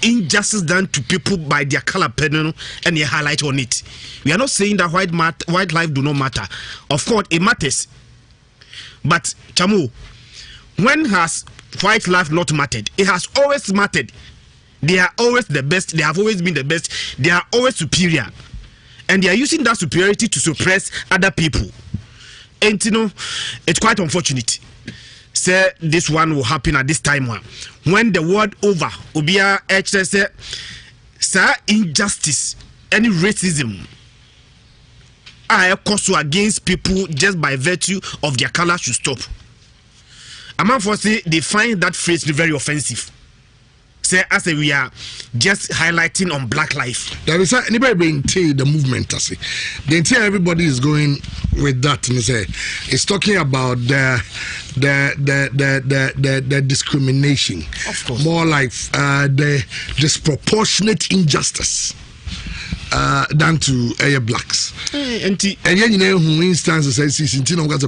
injustice done to people by their color pen and they highlight on it. We are not saying that white life do not matter. Of course, it matters. But Chamu, when has white life not mattered? It has always mattered. They are always the best. They have always been the best. They are always superior, and they are using that superiority to suppress other people. And it's quite unfortunate. Say this one will happen at this time when the world over will be say injustice, any racism are also against people just by virtue of their color should stop. Among for say they find that phrase very offensive. Say as we are just highlighting on black life. There is anybody being the movement. I say the entire everybody is going with that. And say it's talking about the discrimination. Of course, more like the disproportionate injustice than to blacks. And then you know who instances says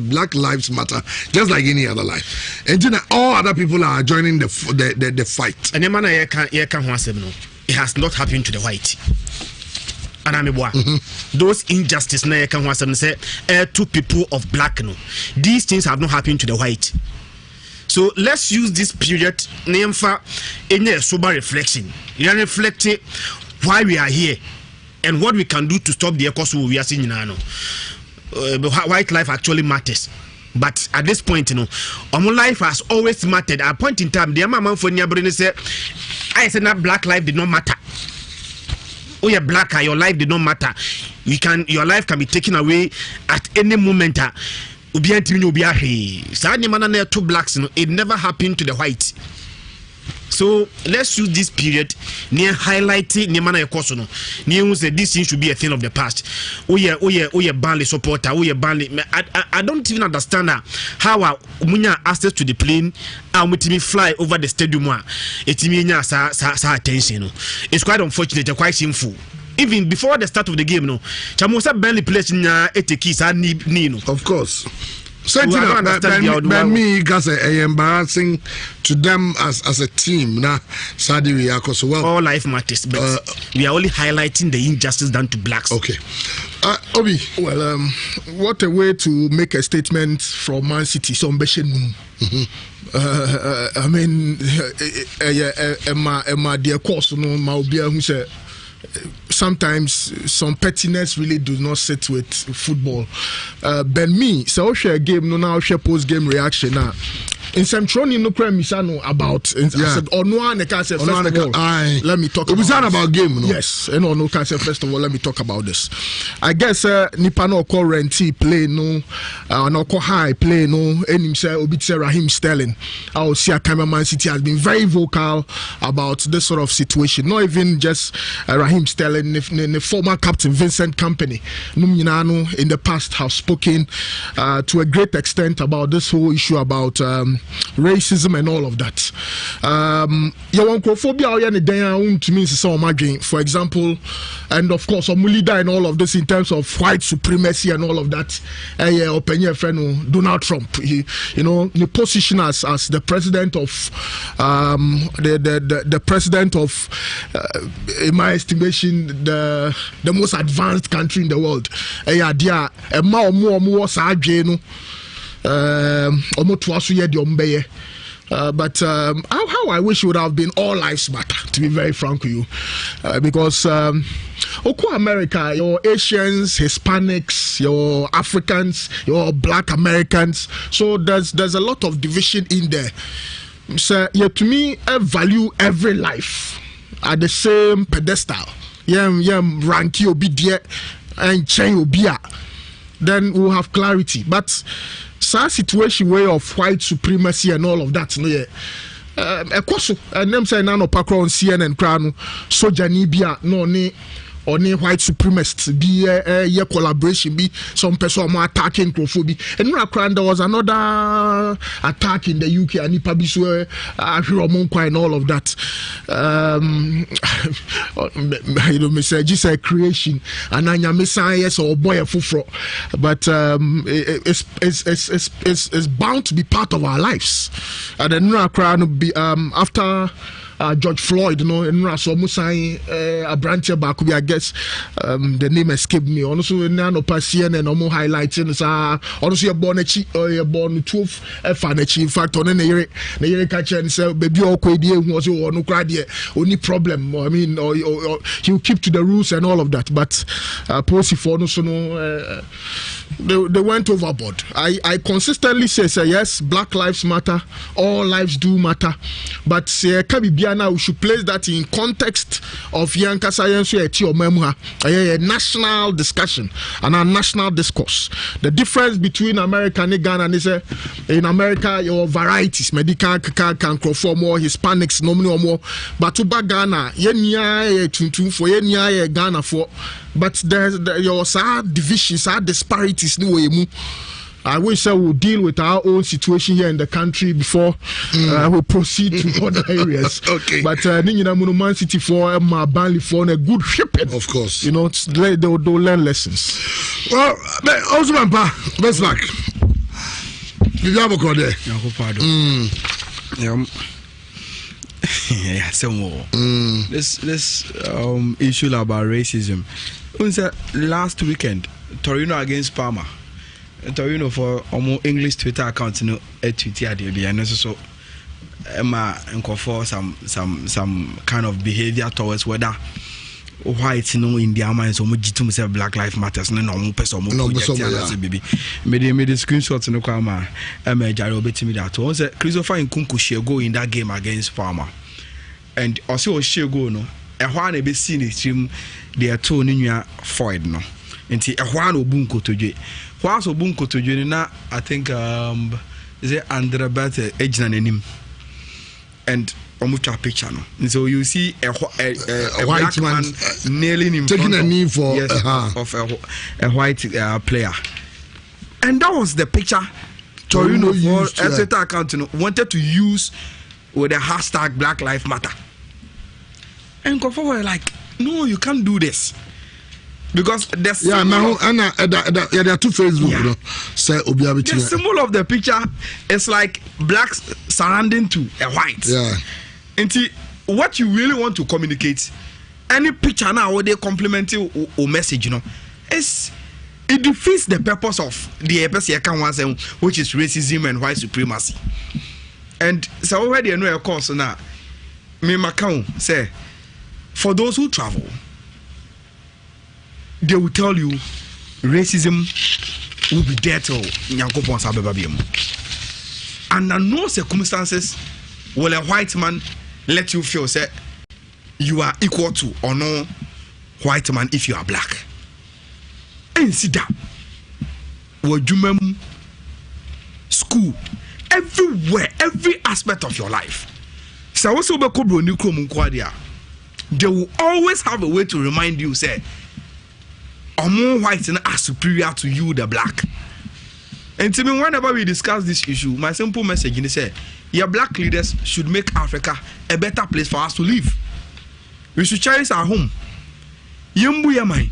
Black Lives Matter just like any other life. And then all other people are joining the fight. And it has not happened to the white. And those injustice na can say two people of black no. These things have not happened to the white. So let's use this period name for any sober reflection. You are reflecting why we are here and what we can do to stop the echoes we are seeing now. White life actually matters. But at this point, our life has always mattered. At a point in time, the man for Nhyira said, I said that black life did not matter. Oh, you're black, your life did not matter. Your life can be taken away at any moment. Two blacks, it never happened to the white. So let's use this period near highlighting Nemana Kosono. Near say this thing should be a thing of the past. Oh yeah, Burnley supporter, I don't even understand how Munya access to the plane and with me fly over the stadium. It's me sa attention. It's quite unfortunate and quite shameful. Even before the start of the game, Chamusa Burnley plays in a of course. So me because embarrassing to them as a team now. Sadly, we are so well. All life matters, but we are only highlighting the injustice done to blacks. Okay, Obi. Well, what a way to make a statement from Man City. So I mean, Emma, dear course, no, Maubia who said. Sometimes some pettiness really does not sit with football. Ben me, so share game no now share post game reaction now. In some training no premisano about I said no one can say first of all let me talk about game no? Yes and no can say first of all let me talk about this. I guess nipa no call renti play no no call high play no and him say obi say Raheem Sterling our see a cameraman City has been very vocal about this sort of situation, not even just Raheem Sterling, the former captain Vincent Kompany in the past have spoken to a great extent about this whole issue about racism and all of that. For example, and of course leader and all of this in terms of white supremacy and all of that. Open friend Donald Trump, the position as the president of the president of in my estimation the most advanced country in the world. But how I wish it would have been all lives matter, to be very frank with you, because America, your Asians, Hispanics, your Africans, your Black Americans, so there's a lot of division in there. So to me, I value every life at the same pedestal. Rank you be there and change be, then we'll have clarity. But some situation way of white supremacy and all of that, and them say nano pakro on CNN crown soja nibia no ne or white supremacists be a collaboration be some person more attacking Crophobia. And there was another attack in the UK and Nipabisu and all of that. Just a creation and Anya Messiah or boy a fufro. But it's bound to be part of our lives. And then be after George Floyd, you know, and Raso Musai, a branch of Bakubi, I guess the name escaped me. Also, Nano Pasian and Omo highlighting, also a Bonachi or a born 12 Fanachi. In fact, on the year catcher and say, baby, was no crowd only problem. I mean, or he'll keep to the rules and all of that. But Posey for no, they went overboard. I consistently say yes, Black Lives Matter, all lives do matter, but Kabibiana, we should place that in context of Yanka Science a national discussion and a national discourse. The difference between America and Ghana is in America your varieties, medical can conform more Hispanics, no more, but to Ghana, for Ghana for. But there's your divisions, disparities. I wish I would deal with our own situation here in the country before we proceed to other areas. Okay. But Man City for Burnley for a good shipping. Of course. You know, they'll learn lessons. Well, also, best luck. Did you have a call there? Yeah, some more. This issue about racism. Last weekend, Torino against Parma. Torino for English Twitter account, you know, Twitter there, and also Emma and for some kind of behavior towards whether white, you know, in their minds, so much to say Black Lives Matters, no person, baby. Made the screenshots no come. Emma Jaro betting me that once Christopher and Kunku share go in that game against Parma, and also share go no. A one be seen it him their two Nhyira Floyd no. Nti a one obunko toje. Whilst obunko toje na I think is it Andrea Bate ejina nenim. And omucha picture no. And so you see a white man kneeling in taking front a knee for of a white player. And that was the picture Torino for Twitter account wanted to use with the hashtag Black Lives Matter. And Kofo were like, no, you can't do this. Because the symbol there are two Facebook. Yeah. You know, say the symbol of the picture is like blacks surrounding to a white. Yeah. And what you really want to communicate, any picture now where they complement you or message, you know, it defeats the purpose of the EPS, which is racism and white supremacy. And so already I know a course now. Me Macau say, for those who travel, they will tell you racism will be there till Nyankopon Sabebabiemu. Under no circumstances will a white man let you feel say you are equal to or no white man if you are black. And sit down. Wajumem school, everywhere, every aspect of your life. They will always have a way to remind you, say, more white are superior to you, the black. And to me, whenever we discuss this issue, my simple message is say, your black leaders should make Africa a better place for us to live. We should cherish our home. Yembu yamai.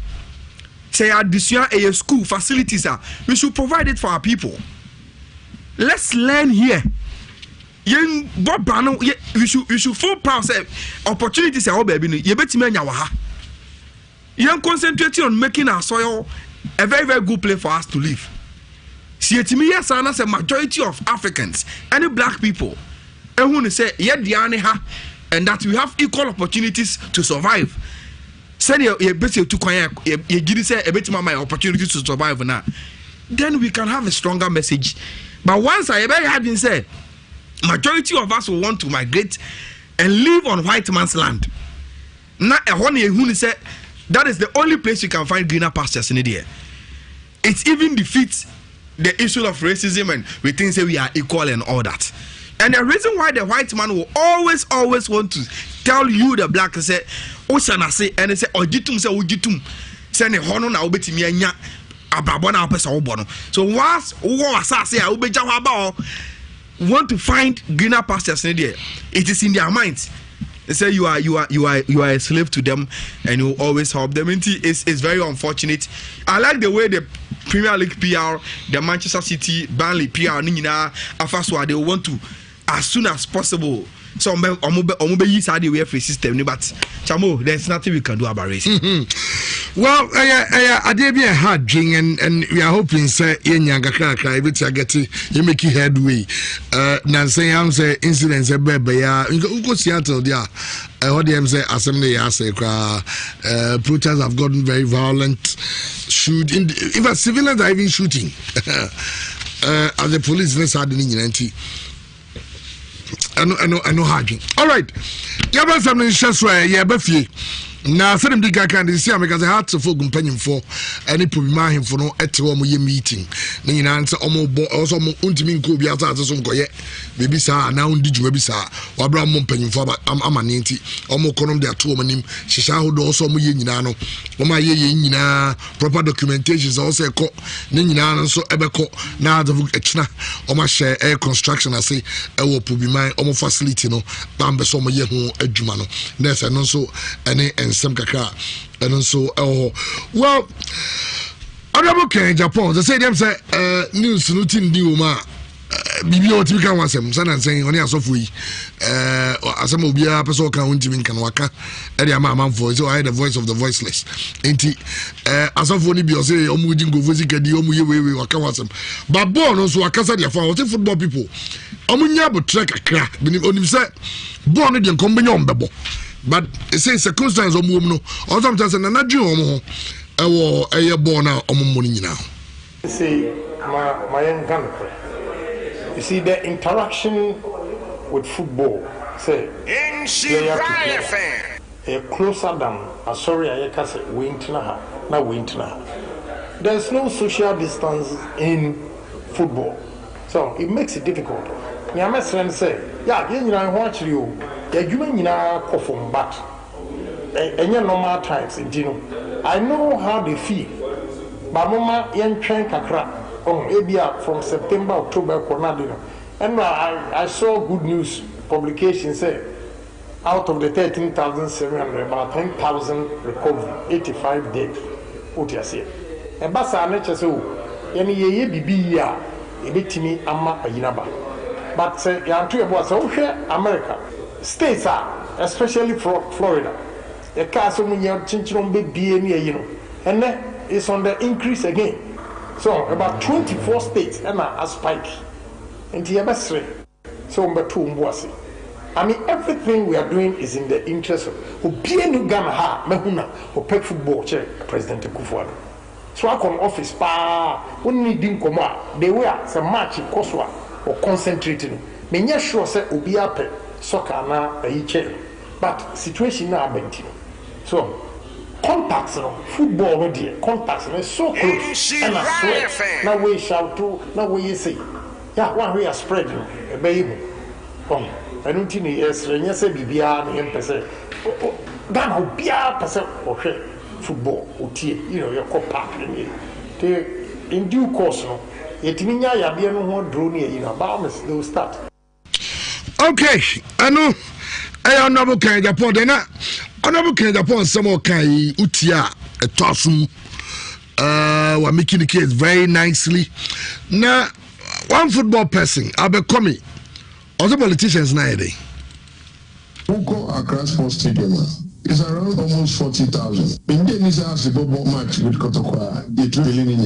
Say addition a school facilities we should provide it for our people. Let's learn here. You should feel proud. Say opportunities are all baby. You bet me nyawaha. You concentrating on making our soil a very, very good place for us to live. See, to me, yes, and as a majority of Africans, any black people, and when they say, yeah, and that we have equal opportunities to survive. Say you better to you give say a bit my opportunities to survive now. Then we can have a stronger message. But once I ever had been said, majority of us will want to migrate and live on white man's land. Now, who said that is the only place you can find greener pastures in the air. It even defeats the issue of racism and we think say we are equal and all that. And the reason why the white man will always want to tell you the black say, Oshana say, and they say, Ojitum say, Ojitum, send a honor now, betimi anya, Abrabona person obono. So once say, want to find greener pastures in there, it is in their minds. They say you are a slave to them and you always help them. It's very unfortunate. I like the way the Premier League PR, the Manchester City, Burnley PR, Nhyira, Afaswa, they want to as soon as possible So omobe yi side we free system ni but chamo there's nothing we can do about racism. Well, I be a hard drink and we are hoping say yenya kakra if it's get you make headway. Na say am say incidents ebe ya go Seattle there. I heard them say assembly say protests have gotten very violent. In fact, civilians are even shooting. And the police had I know hard drink. All right, you have something just right. Yeah, Buffy. Now, some of the guys can see because I had to for companion for any problem him for no at home meeting. Then answer also untimin could be outside the song. Maybe sir, now did you maybe sir, or Bram Mompany for I'm a ninety, or more column there 2 him. She shall also Muyinano, or my yina proper documentations also a court, Ninano so eberco, now the Echna, or my share air construction. I say, I will put be my own facility no, Bamba Soma Yehu Edumano. There's an also any some kaka and also well honorable Ken Japan they say them say news routine di ma bibi o ti kan wasem say na say oni asofo yi asem obi a person kan untimi kan waka e dey am voice so I the voice of the voiceless enti asofo ni bi o say omu di ngofo sikadi omu ye we waka wasem but ball no so akasa dey fa o say football people omu nya bo track akra onim say ball no dey nkombe nya ombebo. But it says circumstances of no, or sometimes an anadju a born out on money now. See, my young country. You see, the interaction with football, say, a closer than sorry, I can say, there's no social distance in football, so it makes it difficult. My friend say, yeah, you watch you. You mean from but any normal times in Gino. I know how they feel. But Mama young train kakra from September, October, Conadino. And I saw good news publication say out of the 13,700, about 10,000 recovered, 85 dead. What you say? And Bassa nature so any ye bibi ya a bit me ama a yinaba. But say Yantu was okay, America. States are, especially Florida. The castle when you're chinchon baby, and then it's on the increase again. So about 24 states and a spike. And the best so number 2 Mwasi. I mean, everything we are doing is in the interest of who be new Ghana ha mehuna who pay football chair President Kufuor. So I come office pa when need dim come they were some match in Koswa or concentrating. Menya sure say obi ape soccer na ayi but situation na abenti. So contacts no football no there contacts no so close and I swear now we shout to now we say yeah one we are spreading a baby come I don't think yes when say bibia na empese Ghana obia pese okay football otie you know your park in due course no yetimi nya ya bia no ho draw ne you know about they will start. Okay, I know. I honorable Ken Japan. Then honorable Ken Japan. Some more kai utia a tossum. We're making the case very nicely. Now, one football person, I'll be coming. Other politicians nowadays. Uko Accra Sports Stadium is around almost 40,000. Indian is asked to go match with Kotokwa. It really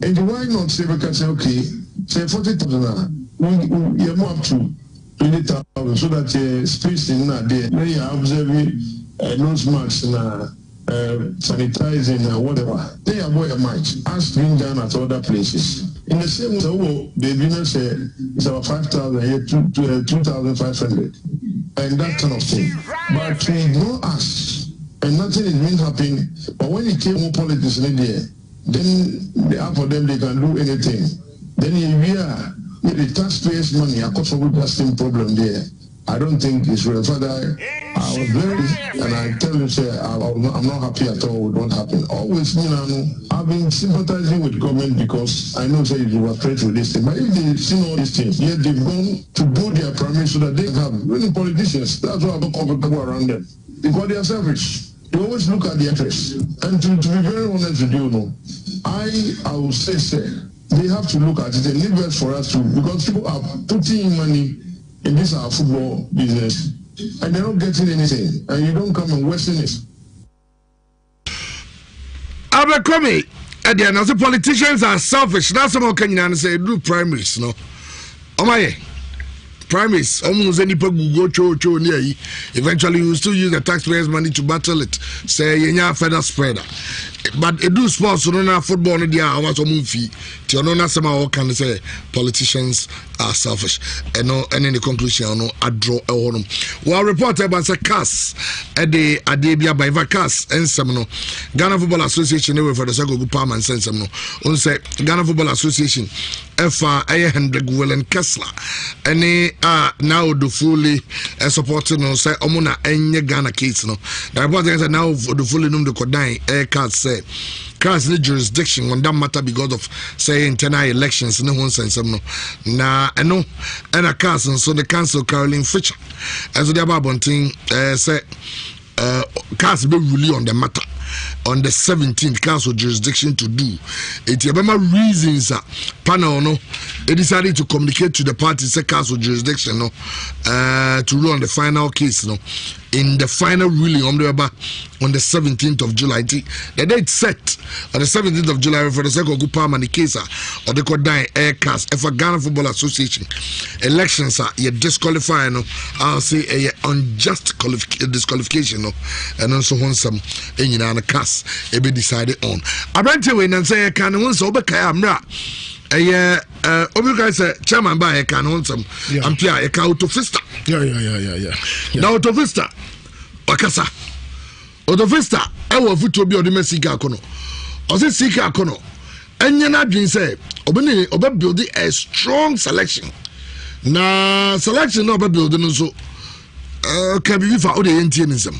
and why not say we can say okay, say 40,000. We are up to 20,000 so that space in there. Then you are observing nose masks and sanitizing whatever. They are going to match as being done at other places. In the same way, the winner said it's about 5,000 here, 2,500, and that kind of thing. But we ignore us, and nothing is being happening. But when it came more politics in there, then for them they can do anything. Then we are. With the taxpayers' money, I cause of the same problem there. I don't think it's real. Father, I was very, and I tell you, say, I'm not happy at all with what happened. Always, I've been sympathizing with government because I know, say, you were afraid with this thing. But if they've seen all these things, yet they've gone to build their premise so that they have really politicians. That's why I don't comfortable around them. Because they are selfish. They always look at the interest. And to be very honest with you, I will say, they have to look at it and leave it for us to, because people are putting in money in this our football business, and they're not getting anything, and you don't come and worsen it. Abercrombie, and then as the politicians are selfish. That's what can say do primaries, no? Oh my. Primaries, almost any people go cho near. Eventually, you still use the taxpayers' money to battle it. Say, you're feather spreader. But it do sports, so no football, no dia, I want to move fee. To no, somehow can say politicians are selfish. And no, and in the conclusion, no, I draw a honor. Well, reported by the CAS at the Adebia by Vacas and Semino, Ghana Football Association, for the Sago Palm and Sensemino. On say Ghana Football Association, FA, Hendrik Willen Kessler, and now do fully supporting no say Omuna and Ghana case no. The report is now for the fully num the Kodai air cards say cards the jurisdiction on that matter because of say internal elections no one sense no. Na no and a cast and so the council Caroline Fisher as the about thing say cards be really on the matter. On the 17th council jurisdiction to do it. Remember reasons panel no they decided to communicate to the party say council jurisdiction no to rule on the final case no in the final ruling on the 17th of July. The date set on the 17th of July for the second good palm and the case or the Kodai aircast for Ghana Football Association elections are you disqualify no I'll say a unjust disqualification no and also want some in the cast be decided on. I went to and say can once over camera. Guys, chairman by a can on some. I'm here a cow to Vista. Yeah. Now to Vista, Wakasa. Oto Vista, I will put to be on the Messica Cono. Or say Sika Cono. And you're not doing say, Obe building a strong selection. Na selection of a building so can be for all the Indianism.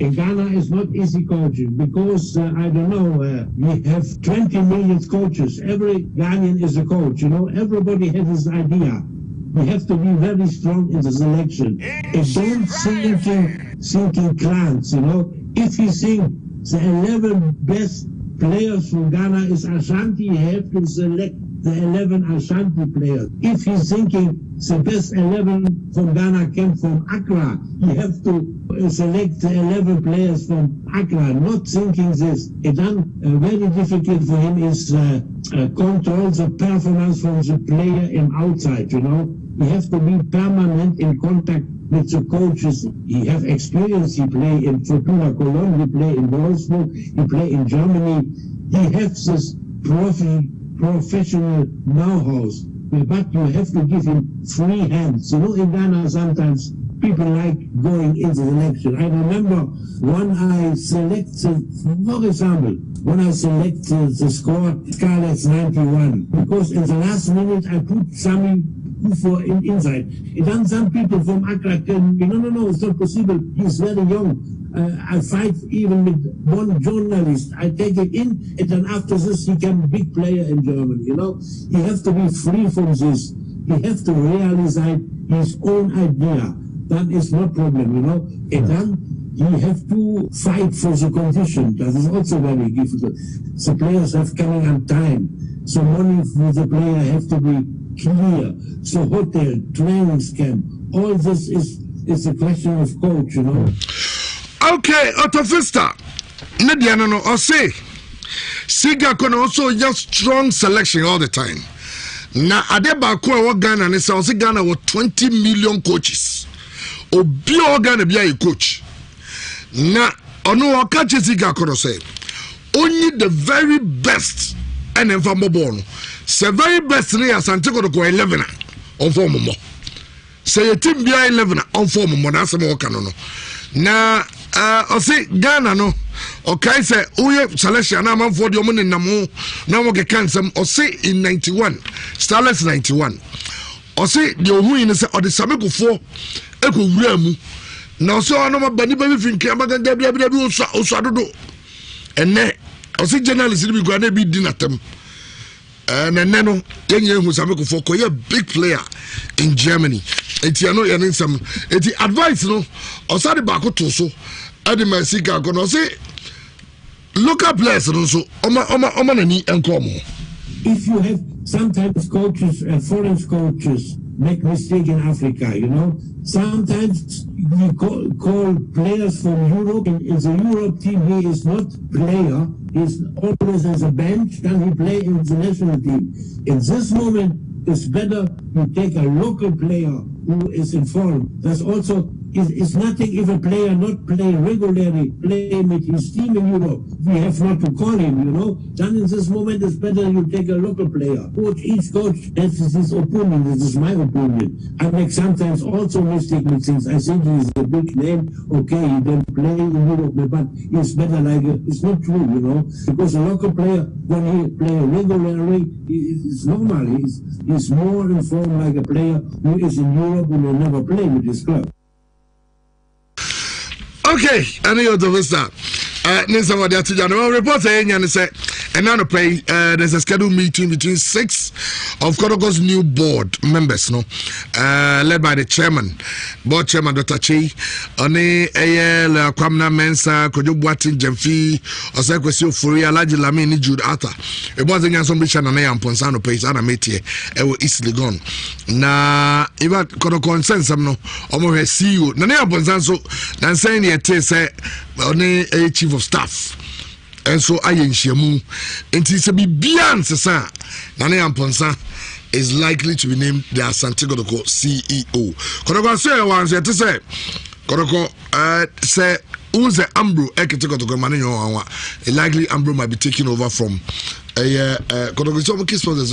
In Ghana, it's not easy coaching because, I don't know, we have 20 million coaches. Every Ghanaian is a coach, you know. Everybody has his idea. We have to be very strong in the selection. And don't sinking clans, you know. If you think the 11 best players from Ghana is Ashanti, you have to select the 11 Ashanti players. If he's thinking the best 11 from Ghana came from Accra, you have to select the 11 players from Accra, not thinking this. It's very difficult for him is control the performance from the player and outside, you know. You have to be permanent in contact with the coaches. He have experience. He play in Fortuna Cologne, he play in Wolfsburg, he play in Germany. He has this professional know-how, but you have to give him free hands. You know, in Ghana sometimes people like going into the election. I remember when I selected, for example, when I selected the score, Scarlet's 91, because in the last minute I put Sami for inside. And then some people from Accra tell me, no, it's not possible. He's very young. I fight even with one journalist. I take it in, and then after this, he can be a big player in Germany. You know, he has to be free from this. He has to realize his own idea. That is no problem, you know. And then you have to fight for the condition. That is also very difficult. The players have coming on time. So money for the player have to be clear. So hotel, training camp, all this is a question of coach, you know. Okay, Otto Vista. Nadiana no or say Siga can also just strong selection all the time. Na adeba ko wa Ghana ne say also Ghana with 20 million coaches. Obi o Ghana be a coach. Na ono catch Siga kono say only the very best and then from born. Say very best ne asante ko 11 on form mo. Say a team be 11 on form mo na say mo kan no. Na I say Ghana no okay say uye selection na man for the omo namo na mo ke kan some or say in 91 Starlets 91 or say the ohu in say or the sameko for eko wura mu na so no ma bani ba bi finka ma ganga bia oso adodo enne or say journalist bi go na bi dinatem na no yenye hu sameko for ko ye big player in Germany. Eti ano yanin some eti advice no osade ba ko to so ade masika ko no say local players no so oma nani enko mo. If you have sometimes coaches foreign coaches make mistake in Africa, you know. Sometimes we call players from Europe. In the Europe team, he is not player. He's always as a bench. Then he play in the national team. In this moment, it's better you take a local player who is informed. That's also it's nothing if a player not play regularly, play with his team in Europe. We have not to call him, you know. Then in this moment, it's better you take a local player. Each coach has his opinion. This is my opinion. I make sometimes also mistake with things. I think he is a big name. Okay, he don't play in Europe, but it's better like it's not true, you know, because a local player when he play regularly, it's normal. He's more informed like a player who is in Europe and will never play with his club. Okay, I know the vista. Nisa Wadiatu Jano report saying and say and now pay there's a scheduled meeting between 6 of Kodoko's new board members, no, led by the board chairman Dr. Chi, One AL Kwamna Mensa, Kojobuatin Jemfi, Osekwesi Furia, Laji Lamini Jude Ata. It wasn't yan some mission and I am Ponsano Pace and a metie, it was easily gone. Na even Kodoko sense no, almost see you. Nana Ponsanso, Nansani say One a chief of staff. And so I in Shamu, and it's a beyond Sasa. Nane Amponsa is likely to be named the Asante Kodoko CEO. Kodoko say once to say Kodoko say Unze Ambro Eketiko Manino, a likely Ambro might be taken over from a Kodoko. So kiss for the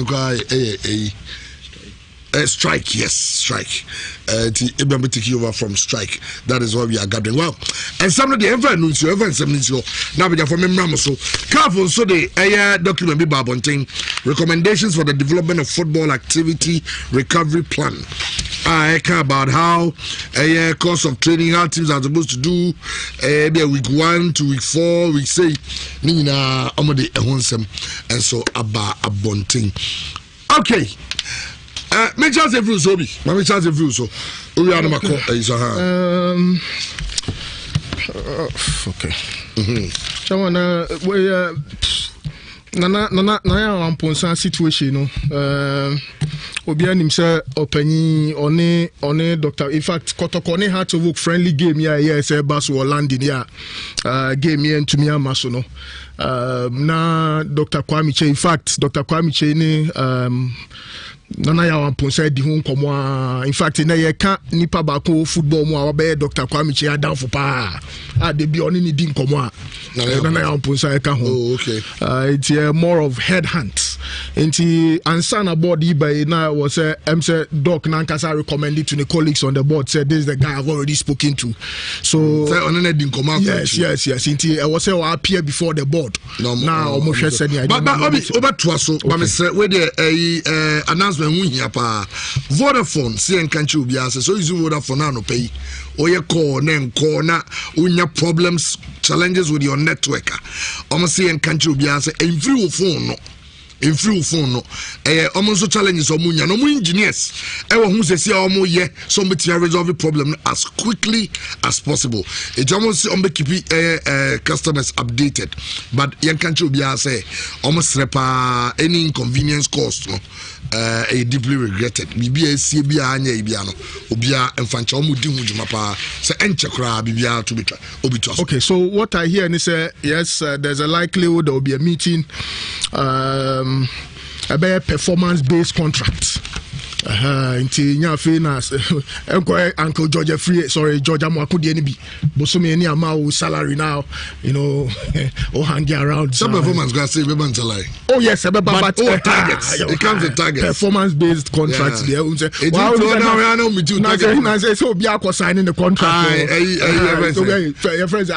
strike, yes, strike. Be taking over from strike. That is what we are gathering. Well, and some of the news now we are from Ramoso. Careful, so the document be Babonting recommendations for the development of football activity recovery plan. I care about how a course of training how teams are supposed to do week 1 to week 4, week 6. Nina Omode Ehonsem and so about Abonting. Okay. Me chance every so be. Me chance every so. We are no okay. Okay. So we na amponsa situation no. Obi anim say opani one doctor. In fact, Kotoko had to work friendly game here say Basu Orlando here. Game here to me amaso no. Na Dr. Kwame Che. In fact, Dr. Kwame Che ni Nana ya wamponsa di ho nkomo. In fact na ye ka nipa ba ko football mu a be Dr. Kwame Che adan fo pa a de bi oni ni di nkomo a nana ya wamponsa e ka ho. Oh, okay. It's more of head hunt. Enti ansana board by na was say doc na nkasa recommended to the colleagues on the board said this is the guy I've already spoken to. So say oni na di nkomo. Yes. Enti I was say will appear before the board. Now almost said but over to us so but me say we the announcement Vodafone see en kanchi obi ase so use Vodafone na no pay oye call na unya problems challenges with your network see en kanchi obi ase free phone no almost challenges omunya no mu engineers wo hu se ye so meti resolve the problem as quickly as possible it almost keep customers updated but yen kanchi obi ase almost repa any inconvenience cost no a deeply regretted. Bibia see bia anya ibia no obia emfancha omudi hu juma pa se enche kra bibia to be obitos. Okay, so what I hear is yes, there's a likelihood there will be a meeting about performance based contract. Inti nyafe na Uncle George Amakudi any be bosome any amount salary now, you know, or hang around some performance gonna say oh yes, but targets it comes to targets performance based contracts there say so be signing the contract your friends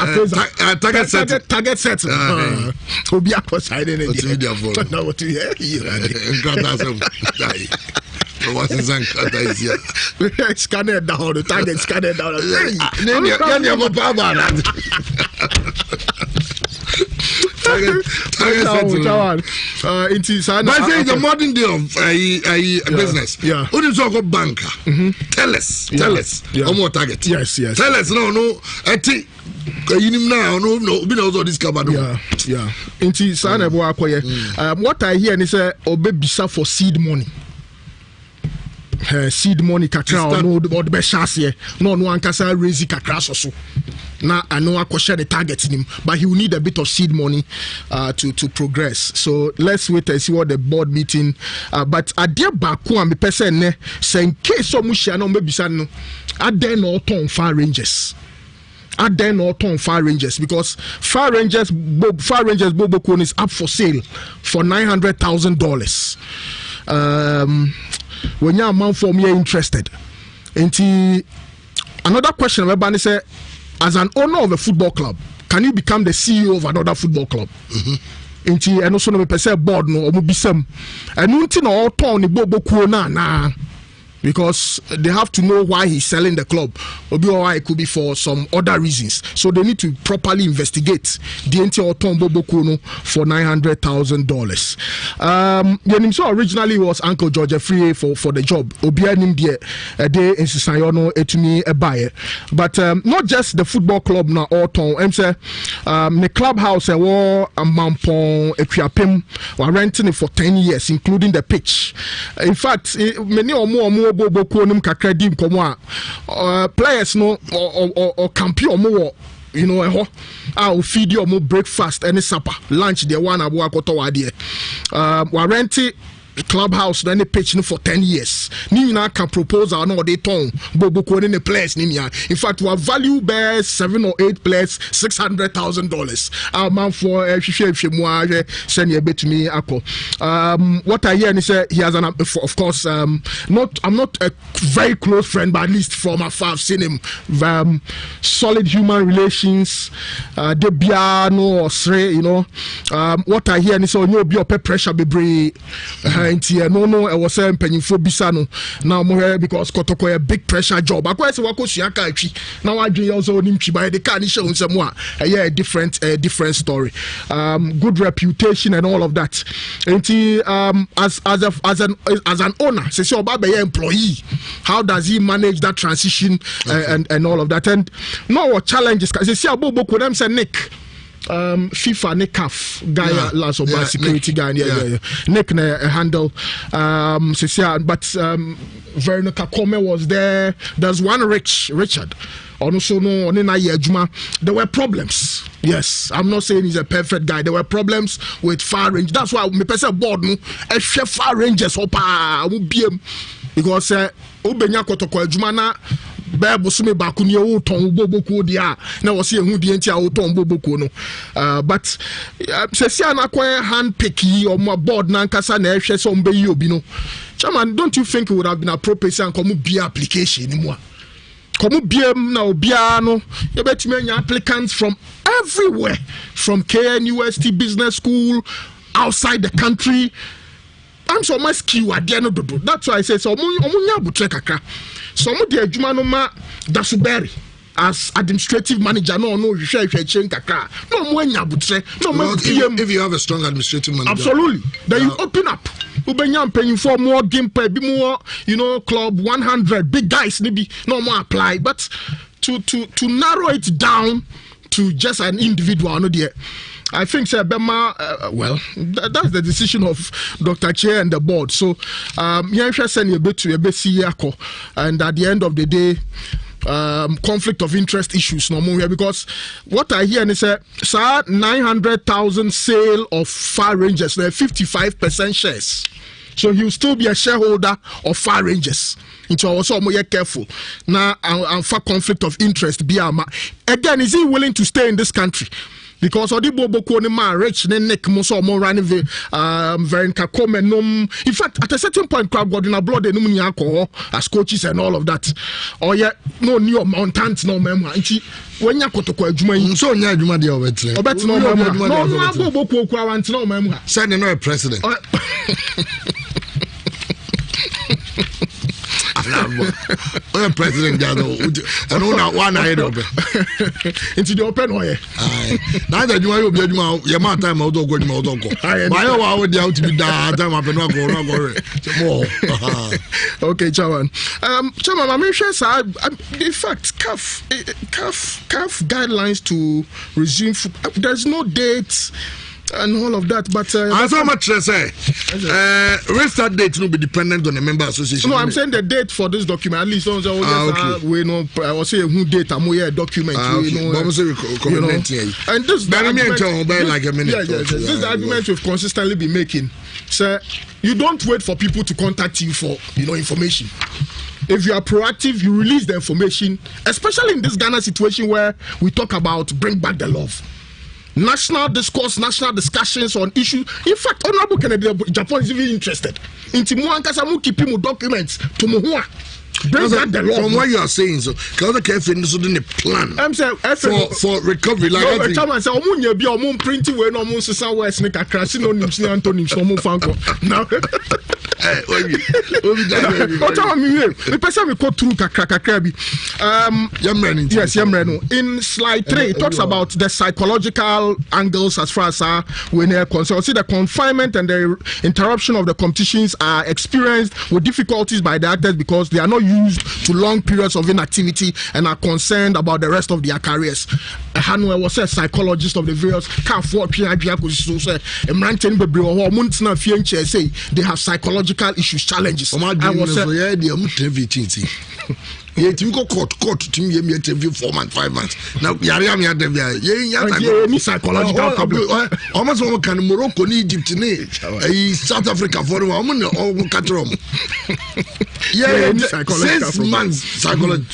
target set so be signing it now what you hear what is scan it down, the target scan it down. But say the modern day of business. Yeah. Who is talk about banker? Tell us. More target. Yes. Tell us no. I think no this yeah. Inti sana what I hear is obebisa for seed money. seed money kakra or the best chance here. No ankasa raise kakra so. Now I know I share the target in him, but he will need a bit of seed money to progress. So let's wait and see what the board meeting. But I dear baku and me person ne say in case so much no maybe no I dare not turn far ranges. I dare not turn far ranges because far ranges Bobo Kwon is up for sale for $900,000. When you're a man for me interested. And another question everybody say, as an owner of a football club, can you become the CEO of another football club? And also no person board no obisem. And until no turn the Bobo Kwon na. Because they have to know why he's selling the club. Or it could be for some other reasons. So they need to properly investigate the entire Tombo Bokono for $900,000. So originally it was Uncle George Free for the job. Obianim de day in Sisayono etumi ebaye. But not just the football club na Oton. The clubhouse war Mampon Equiapem were renting it for 10 years, including the pitch. In fact, many or more Bobo Kwonum kakra dim komo players no or campion mo you know I'll feed you more breakfast any supper lunch the one abo akoto wa de warranty clubhouse then they pitch for 10 years. Ni na can propose or no they turn Bobo Kwon in the players ni in fact we value bear 7 or 8 players $600,000. Our man for send you to me ako. What I hear is he has an of course I'm not a very close friend, but at least from afar I've seen him solid human relations debiano or sre, you know. What I hear is you be up pressure be brave. No, I was saying penny for Bisano now more because Kotoko a big pressure job. I quite say Wako Siaka. Now I do also Nimchi by the Carnation somewhere. A different story. Good reputation and all of that. And as an owner, say so Baba employee, how does he manage that transition and all of that? And no challenges because say Abobo could them say Nick. FIFA Nick CAF guy last of security guy Nick handle but Veronica Kome was there. There's one Richard also no there were problems. Yes, I'm not saying he's a perfect guy. There were problems with far range. That's why me person board no far ranges because obenya kotoko adwuma na Bible sume baku ni o ton Bobo dia na wo se ehu die ntia o ton Bobo no but se anakwa hand pick yi o mo board na nkasa na ehwe so mbe yi obi no chairman, don't you think it would have been appropriate and come be application anymore? Come be na obia no you bet me applicants from everywhere, from KNUST Business School outside the country. I'm so much skill at the end of the day. That's why I say so. Omunya butre kakra. So mo de adwuma no ma dasuberi as administrative manager. No, you share change kakra. No mo nya butre. No mo if you have a strong administrative manager. Absolutely. Then you open up. Ubenya paying for more game pay, be more, you know, club 100 big guys maybe no more apply, but to narrow it down to just an individual, no dear. I think Bema, that's the decision of Dr. Chair and the board. So, send a bit to a bit and at the end of the day, conflict of interest issues no more here because what I hear is 900,000 sale of Far Rangers, 55% shares. So he will still be a shareholder of Far Rangers. It's also more careful. Now, for conflict of interest, again, is he willing to stay in this country? Because Odi Bobo Kwon man rich ne Nick Muso mo running Veronica Kome num. In fact, at a certain point, crowd got in a blood num ni alcohol as coaches and all of that. Or yet no new mountains no member. When you kotoko adwuma so nya adwuma de obetre. Obetre no member. No Bobo Kwon kwa want no member. Send no president. I'm president Jado. I know that one I had open. Into the open way. Now that you are your man time out of going out of go. I would doubt to be that time up and not go. Okay, Chairman. Chairman, I'm sure in fact CAF guidelines to resume. There's no date. and all of that. But as how much say restart date will be dependent on the member association. No, I'm saying the date for this document. At least we know. I will say who date I'm here document. And this like a minute. This is the argument we've consistently been making. So you don't wait for people to contact you for information. If you are proactive, you release the information, especially in this Ghana situation where we talk about bring back the love. National discourse, national discussions on issues. In fact, Honorable Kennedy, Japan is even interested. In Timuankasa mu keeping documents to Muhua. Bring back the love. From what you are saying, so because the KFN is doing a plan for recovery. Like Chairman say, "Omunye bi omun printing we no omun sisa we snake akrasi no nimsi antonyms omun fanko." Now, the person we go through kakra bi. Yes, in slide 3, it talks about the psychological angles as far as when they're concerned. See, the confinement and the interruption of the competitions are experienced with difficulties by the actors because they are not used to long periods of inactivity and are concerned about the rest of their careers. Hanwe was a psychologist of the various say they have psychological issues, challenges. I was yeah, you go court to me interview 4 months, 5 months. Now, psychological problem. Almost one can Morocco, Egypt, South Africa for one yeah, 6 months psychology.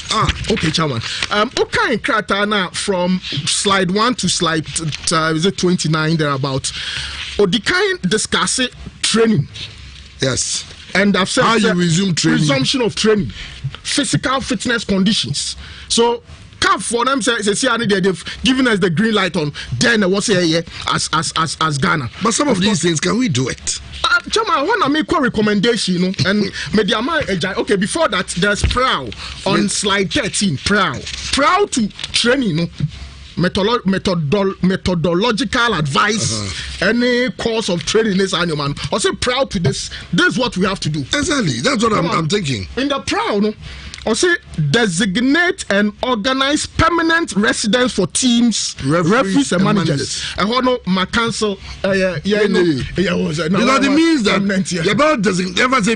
Okay, Chairman. Okay, Kratana from slide 1 to slide 29 there about Odikain discussing training. Yes. And I've said how you resume training. Resumption of training, physical fitness conditions. So, for them they've given us the green light on. Then what's here as Ghana. But some of these things, can we do it? Chama, I want to make a recommendation, and okay. Before that, there's PROW on slide 13. PROW to training, methodological advice, any course of training this annual man. I say proud to this. This is what we have to do. Exactly. That's what I'm thinking. In the proud, I say designate and organize permanent residence for teams, referees and managers. I want to my council. Because it means that about Evans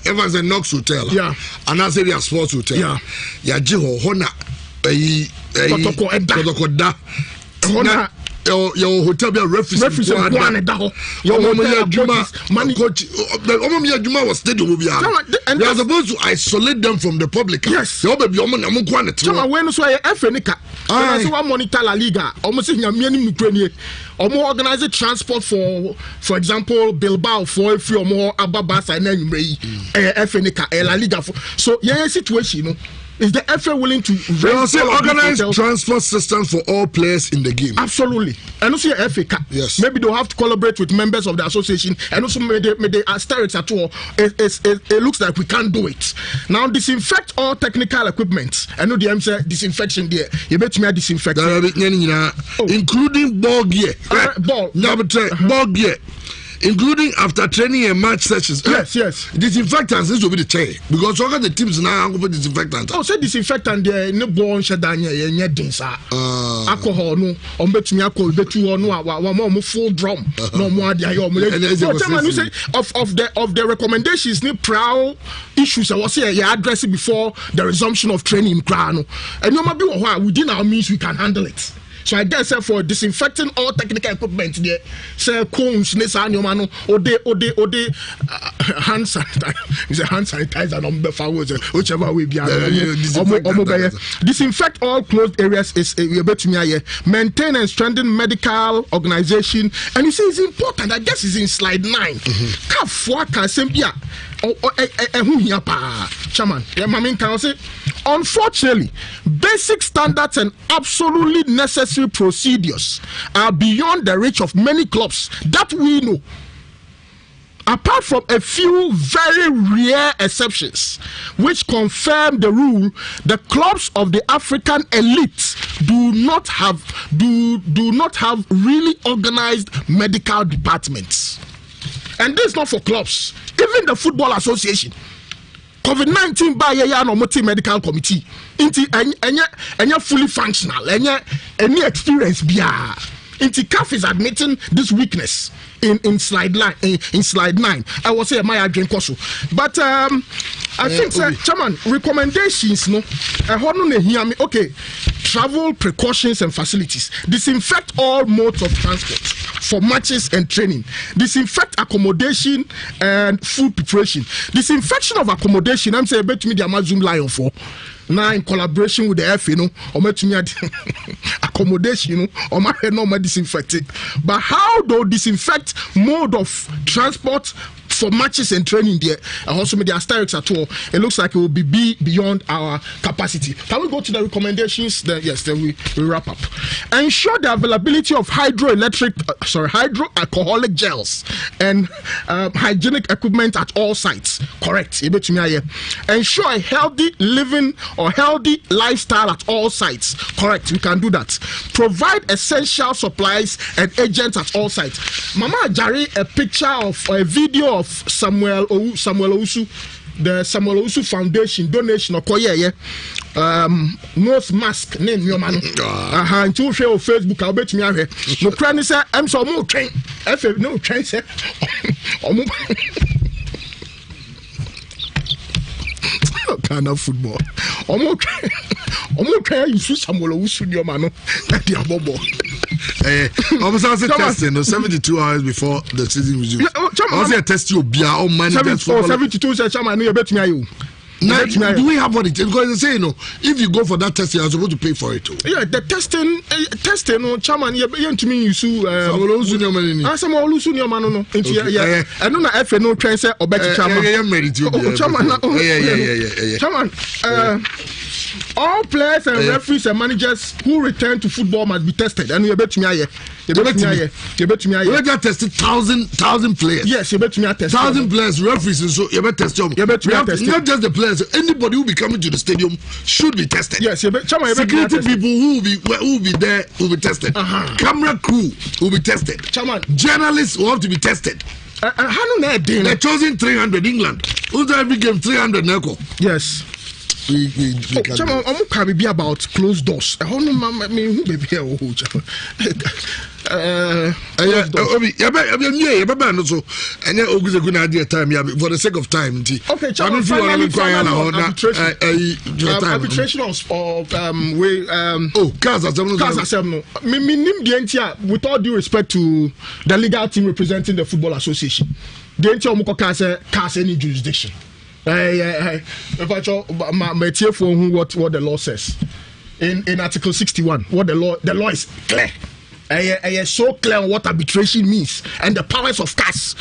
Evans and Knox Hotel. Yeah. And I say we are sports hotel. Yeah. Yeah, Jiho Hona. Your hotel be a referee. Was stadium. We are supposed to isolate them from the public. Yes. Monitor La Liga. Organize transport for example, Bilbao for if you're more Ababas and then La Liga. So yeah, situation. Is the FA willing to organize transport systems for all players in the game? Absolutely. And also FA Cup. Yes. Maybe they'll have to collaborate with members of the association and also may they asterisk at all. It looks like we can't do it. Now disinfect all technical equipment. I know the M say disinfection there. You bet me a disinfect. Including ball gear. Ball gear. Including after training and match sessions. Yes. Disinfectants, this will be the chain. Because all the teams now are going to disinfectant. Oh, say disinfectant there, no bone shadanya, alcohol, no, bet me alcohol, bet you no, full drum, no more. Of the recommendations, no proud issues. I was here, addressing before the resumption of training in Krano. And no matter what, within our means, we can handle it. So I guess for disinfecting all technical equipment there, say cones, hand sanitizer, whichever way be. Disinfect all closed areas is maintain and strengthen medical organization, and you see it's important. I guess it's in slide 9. Chairman, unfortunately, basic standards and absolutely necessary procedures are beyond the reach of many clubs that we know. Apart from a few very rare exceptions which confirm the rule, the clubs of the African elite do not have really organized medical departments. And this is not for clubs, even the Football Association. COVID-19 by no medical committee. Any fully functional, any experience bia. Inti CAF is admitting this weakness in slide 9. I will say my drink also. But I think Chairman, recommendations no okay, travel precautions and facilities. Disinfect all modes of transport for matches and training. Disinfect accommodation and food preparation. Disinfection of accommodation, I'm saying bet me the Amazon Lion for. Now in collaboration with the FA, or met me accommodation, or my normal disinfecting. But how do disinfect mode of transport for matches and training there? And also with the asterisks at all, it looks like it will be beyond our capacity. Can we go to the recommendations? Then we wrap up. Ensure the availability of hydroalcoholic gels and hygienic equipment at all sites. Correct. Ensure a healthy living or healthy lifestyle at all sites. Correct. We can do that. Provide essential supplies and agents at all sites. Mama Jari, a picture of a video of Samuel Owusu, the Samuel Owusu Foundation donation or nose mask name your man. Until share on Facebook, I'll bet me out here. No cranny say I'm so more train. No train say. Kind of football. Almost try you see Samuel Owusu your man. That the abobo. Officer testing 72 hours before the season resumes. I say test you be our man. 72 says Chairman, you bet me you. Now, do we have what it is? Because they say, if you go for that testing, you're supposed to pay for it too. Yeah, the testing, Chairman, you to me, you sue Samuel Owusu your man. Yeah. I don't know if no train say or better Chairman. Chairman, all players and referees and managers who return to football must be tested. And you bet me here. You bet me here. We just tested 1,000 players. Yes, you bet me test 1,000 players, referees, and so you bet test them. You bet me test. Not just the players. Anybody who be coming to the stadium should be tested. Yes, you bet. Security people who will be there will be tested. Camera crew will be tested. Journalists will have to be tested. The chosen 300 England. Who's every game 300 Neko? Yes. Chairman, I'm going be about closed doors. For the sake of time. Okay, Chairman, arbitration with all due respect to the legal team representing the Football Association, the entire any jurisdiction. What the law says in Article 61, what the law is clear. So clear on what arbitration means and the powers of CAS.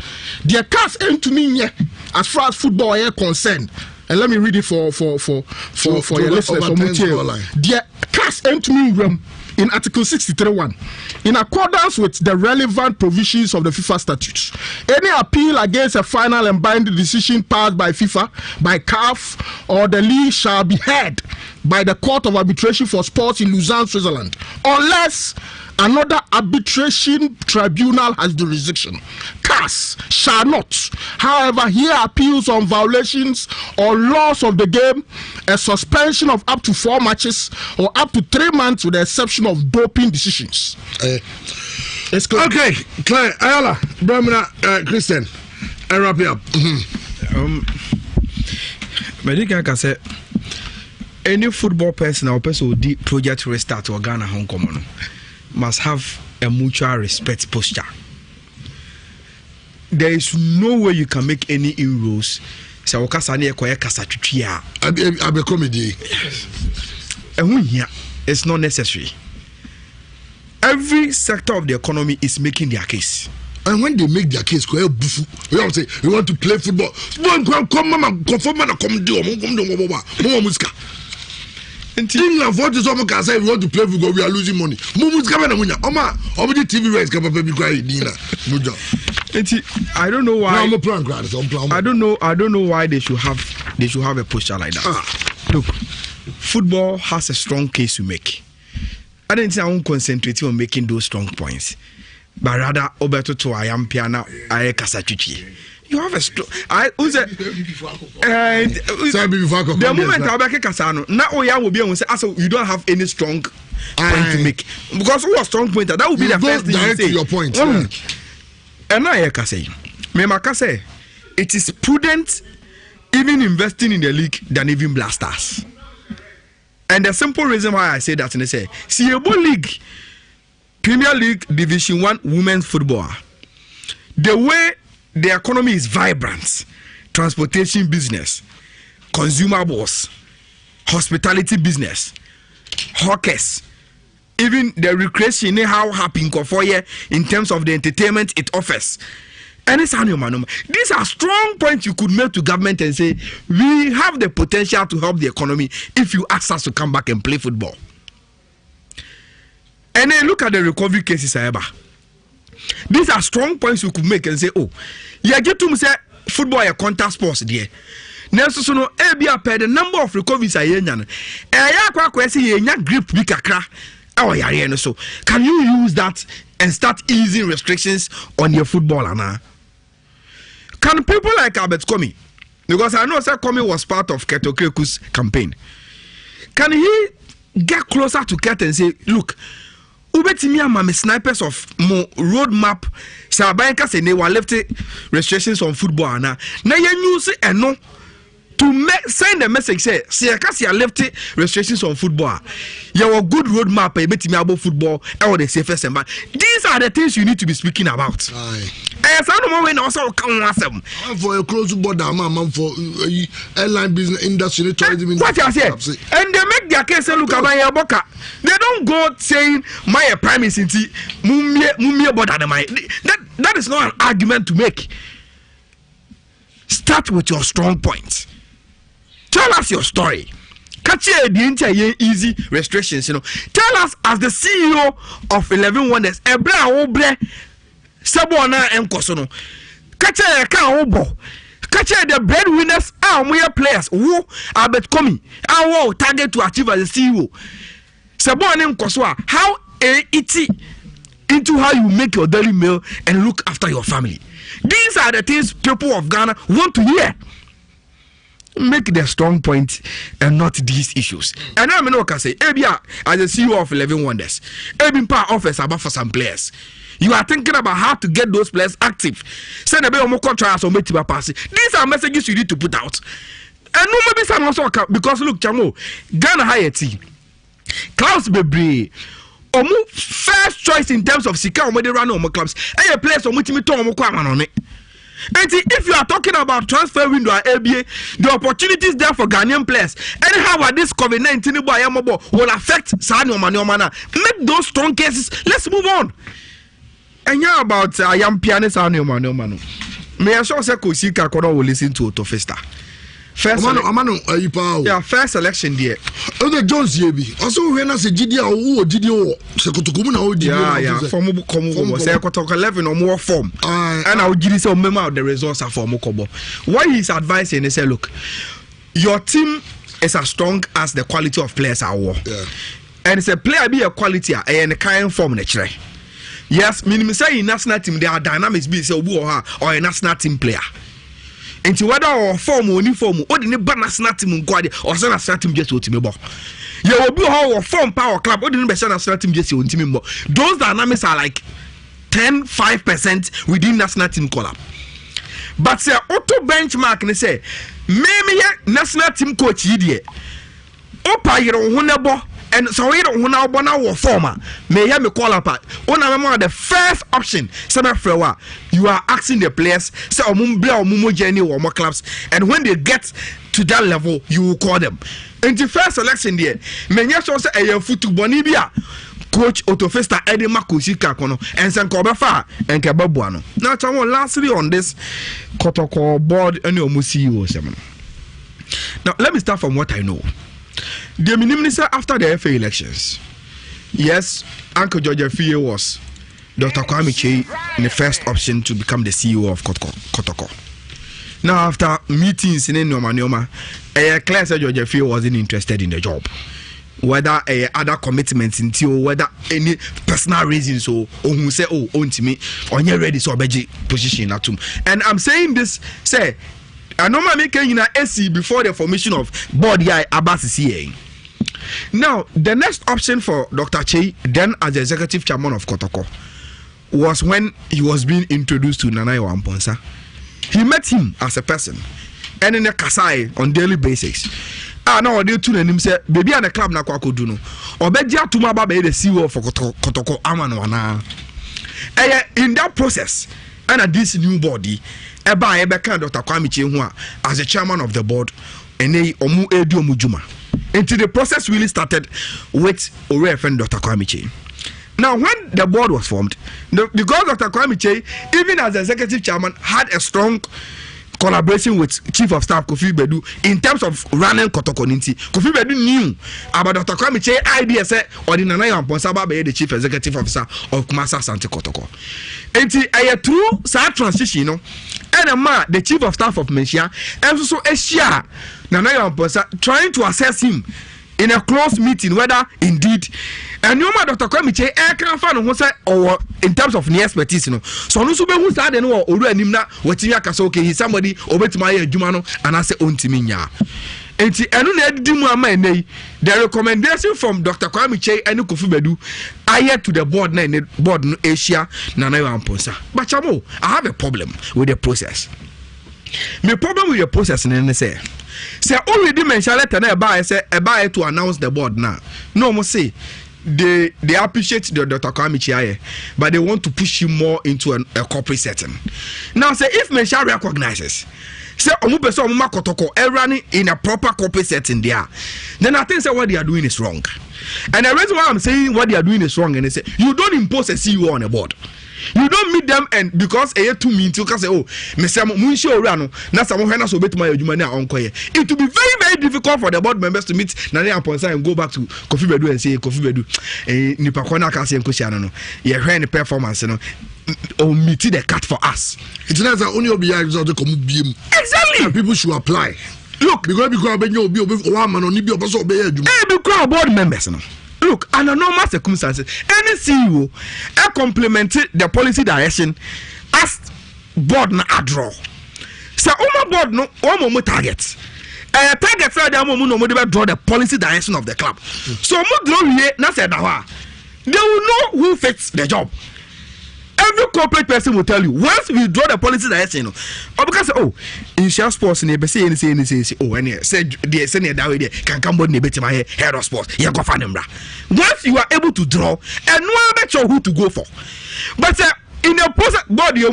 Their CAS aim to mean as far as football is concerned. And let me read it for your listeners. Their CAS aim to mean in Article 63(1), in accordance with the relevant provisions of the FIFA statutes, any appeal against a final and binding decision passed by FIFA, by CAF, or the league shall be heard by the Court of Arbitration for Sports in Lausanne, Switzerland, unless another arbitration tribunal has jurisdiction. CAS shall not, however, hear appeals on violations or loss of the game, a suspension of up to 4 matches or up to 3 months with the exception of doping decisions. It's clear. Okay, Claire, Ayala, Brahmana, Christian, I wrap it up. Medical say any football person or person who did project restart or Ghana Hong Kong must have a mutual respect posture. There is no way you can make any inroads. So it's not necessary. Every sector of the economy is making their case. And when they make their case, we want to play football. England for this summer can say we want to play football, we are losing money. TV rights I don't know why. I don't know why they should have a posture like that. Look, football has a strong case to make. I don't think I won't concentrate on making those strong points. But rather, Oberto to I am piano, I kasachuchi. You have a strong. The moment I back Casano, now will be able to say, so you don't have any strong point to make. Because who a strong pointer? That would be the first thing you say. Your point. And I can say, Memaka say, it is prudent even investing in the league than even Blasters. And the simple reason why I say that, and they say, see a league, Premier League Division 1 women's football, the way the economy is vibrant, transportation business, consumables, hospitality business, hawkers, even the recreation, how happy in terms of the entertainment it offers. And it's these are strong points you could make to government and say, we have the potential to help the economy if you ask us to come back and play football. And then look at the recovery cases, these are strong points you could make and say, oh, yeah, get to say football a contact sports there. Nelson so no the number of recoveries are yen. Grip bikakra. So can you use that and start easing restrictions on your football now? Can people like Albert Komi, because I know Sir Komi was part of Keto Kreku's campaign, can he get closer to Ket and say, look, Ubetimia mame snipers of mo roadmap Sabanka say they were left restrictions on football na you use no to send a message say see left restrictions on football. You have a good roadmap about football or the safest and these are the things you need to be speaking about. For a close border, man, for airline business industry, tourism what you say, and they make their case look at my boka. They don't go saying my prime is mumia border. That is not an argument to make. Start with your strong points. Tell us your story. Catch the entire easy restrictions. Tell us as the CEO of 11 Wonders, Sabona and Kosono. Catch the breadwinners are players who are bet coming. Our target to achieve as a CEO. Sabona and Koswa, how it into how you make your daily meal and look after your family. These are the things people of Ghana want to hear. Make the strong point and not these issues. And I can say, Abia, as a CEO of 11 Wonders, Abimpa offers about for some players. You are thinking about how to get those players active. Send a bit of more contracts or make to pass. These are messages you need to put out. And no maybe some also because look, Chamo, Ghana higher team. Klaus Bebre. Omu first choice in terms of Sika or run on clubs. And a place on which me to on it. And if you are talking about transfer window at ABA, the opportunities there for Ghanaian players, anyhow, this COVID-19 will affect Sani Omaniomana. Make those strong cases. Let's move on. And yeah, about I am pianist Sani Omaniomana. May I show Sika Kono will listen to Otofesta. First first selection there. Okay, Jones Yebi. Also, when I say GDO or GDO, Sekotokumuna or GDO, from Sekotok 11 or more form. And I will give you some memo of the results for Mokobo. What he's advising is say, look, your team is as strong as the quality of players are. Yeah. And it's a player be a quality and a kind form nature. Yes, minimum say in national team there are dynamics be say or a national team player. And whether or form or uniform, or the neighbor national team or send national team just to me. You will be how form power club or the national team just to me. Those dynamics are like 10-5% within national team collab. But say auto benchmark and say, maybe national team coach idea. Opa you don't and so we don't know about our former. May have me call up at the first option. You are asking the players, say Mumo Jenny or more clubs, and when they get to that level, you will call them. In the first selection there, many also say a football Bonibia. Coach Otofesta Eddie Makusika Kono and Sankobafa and Kababuano. Now, lastly on this Kotoko board and your CEO. Now, let me start from what I know. The minister after the FA elections, yes, Uncle George Fie was Dr. Kwame Chey in the first option to become the CEO of Kotoko. Now, after meetings in Nyoma, Claire said George Fie wasn't interested in the job. whether other commitments until whether any personal reasons or who say to me on your ready so beji position at home. And I'm saying this say I normally make AC before the formation of board Abbas CA. Now the next option for Dr. Che then as the executive chairman of Kotoko was when he was being introduced to Nana Amponsah. He met him as a person and in a Kasai on daily basis. Now they tune him say baby and the club na kwako do no obedia tuma ba be the CEO for Kotoko Amanwana. In that process and this new body eba kan Dr. Kwame Che ho as the chairman of the board and omu edi omujuma. Until the process really started with Ore friend Dr. Kwame Che. Now, when the board was formed, because Dr. Kwame Che, even as the executive chairman, had a strong collaboration with Chief of Staff Kofi Bedu in terms of running Kotoko Ninti. Kofi Bedu knew about Dr. Kwame Che idea say or the Nana Amponsah be the Chief Executive Officer of Kumasa Sante Kotoko. And through that transition, and the Chief of Staff of Mensia, and also Asia Nana Amponsah trying to assess him in a close meeting whether indeed and no matter Dr. Kwame Che can find who say or in terms of near expertise so no so be who say no or anim na wetin aka okay he's somebody obetima ya adwuma no and I say ontimi nya enti eno na edi mu ama enei the recommendation from Dr. Kwame Che and Kofi Bedu aye to the board na board no Asia Nana Amponsah but chamo I have a problem with the process. My problem with the process in say already mentioned letter na buy to announce the board now. No more say they appreciate the Dr. Kwame Che, but they want to push him more into a corporate setting. Now say if Mensha recognizes say omubeso omuma Kotoko running in a proper corporate setting there, then I think say what they are doing is wrong. And the reason why I'm saying what they are doing is wrong, and they say you don't impose a CEO on a board. You don't meet them and because a to me to say oh Mr. Munshi Orano na samo hena so betima adwuma na onkoye. It will be very very difficult for the board members to meet Nana Amponsah and go back to Kofi Bedu and say Kofi Bedu nipa kona ka se nkosia no ye hwe ne performance no or meet the cut for us. It's not that only obi ya result come biem. Exactly. And people should apply. Look, because obi one man only be obi be adwuma. Because board members no. Look, under normal circumstances, any CEO complemented the policy direction as board na draw. So, board no one targets. Targets are the moment no draw the policy direction of the club. So, draw here, na said they will know who fits the job. Every corporate person will tell you once we draw the policy direction, or because in share sports and say and said the senior that way can come board my head of sports. You go find them. Once you are able to draw, and no one bet you who to go for. But in the process, body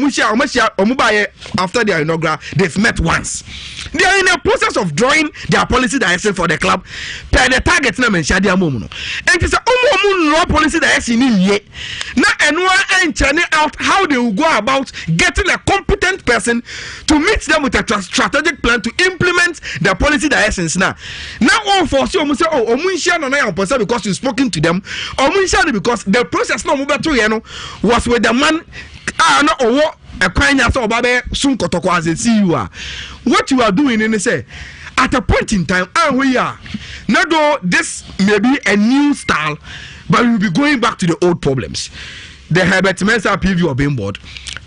after their inaugural, they've met once. They are in a process of drawing their policy direction for the club. Per the target na mention their momuno. And it's a policy direction in ye. Now and one churning out how they will go about getting a competent person to meet them with a strategic plan to implement the policy directions now. Now all for so say omunshia no na Amponsah because you spoken to them. Omunshia because the process no was with the man a crime so babe soon Kotoko as a CEO. What you are doing in say at a point in time and we are not though this may be a new style, but we will be going back to the old problems. The Herbert Mensah PV of being board,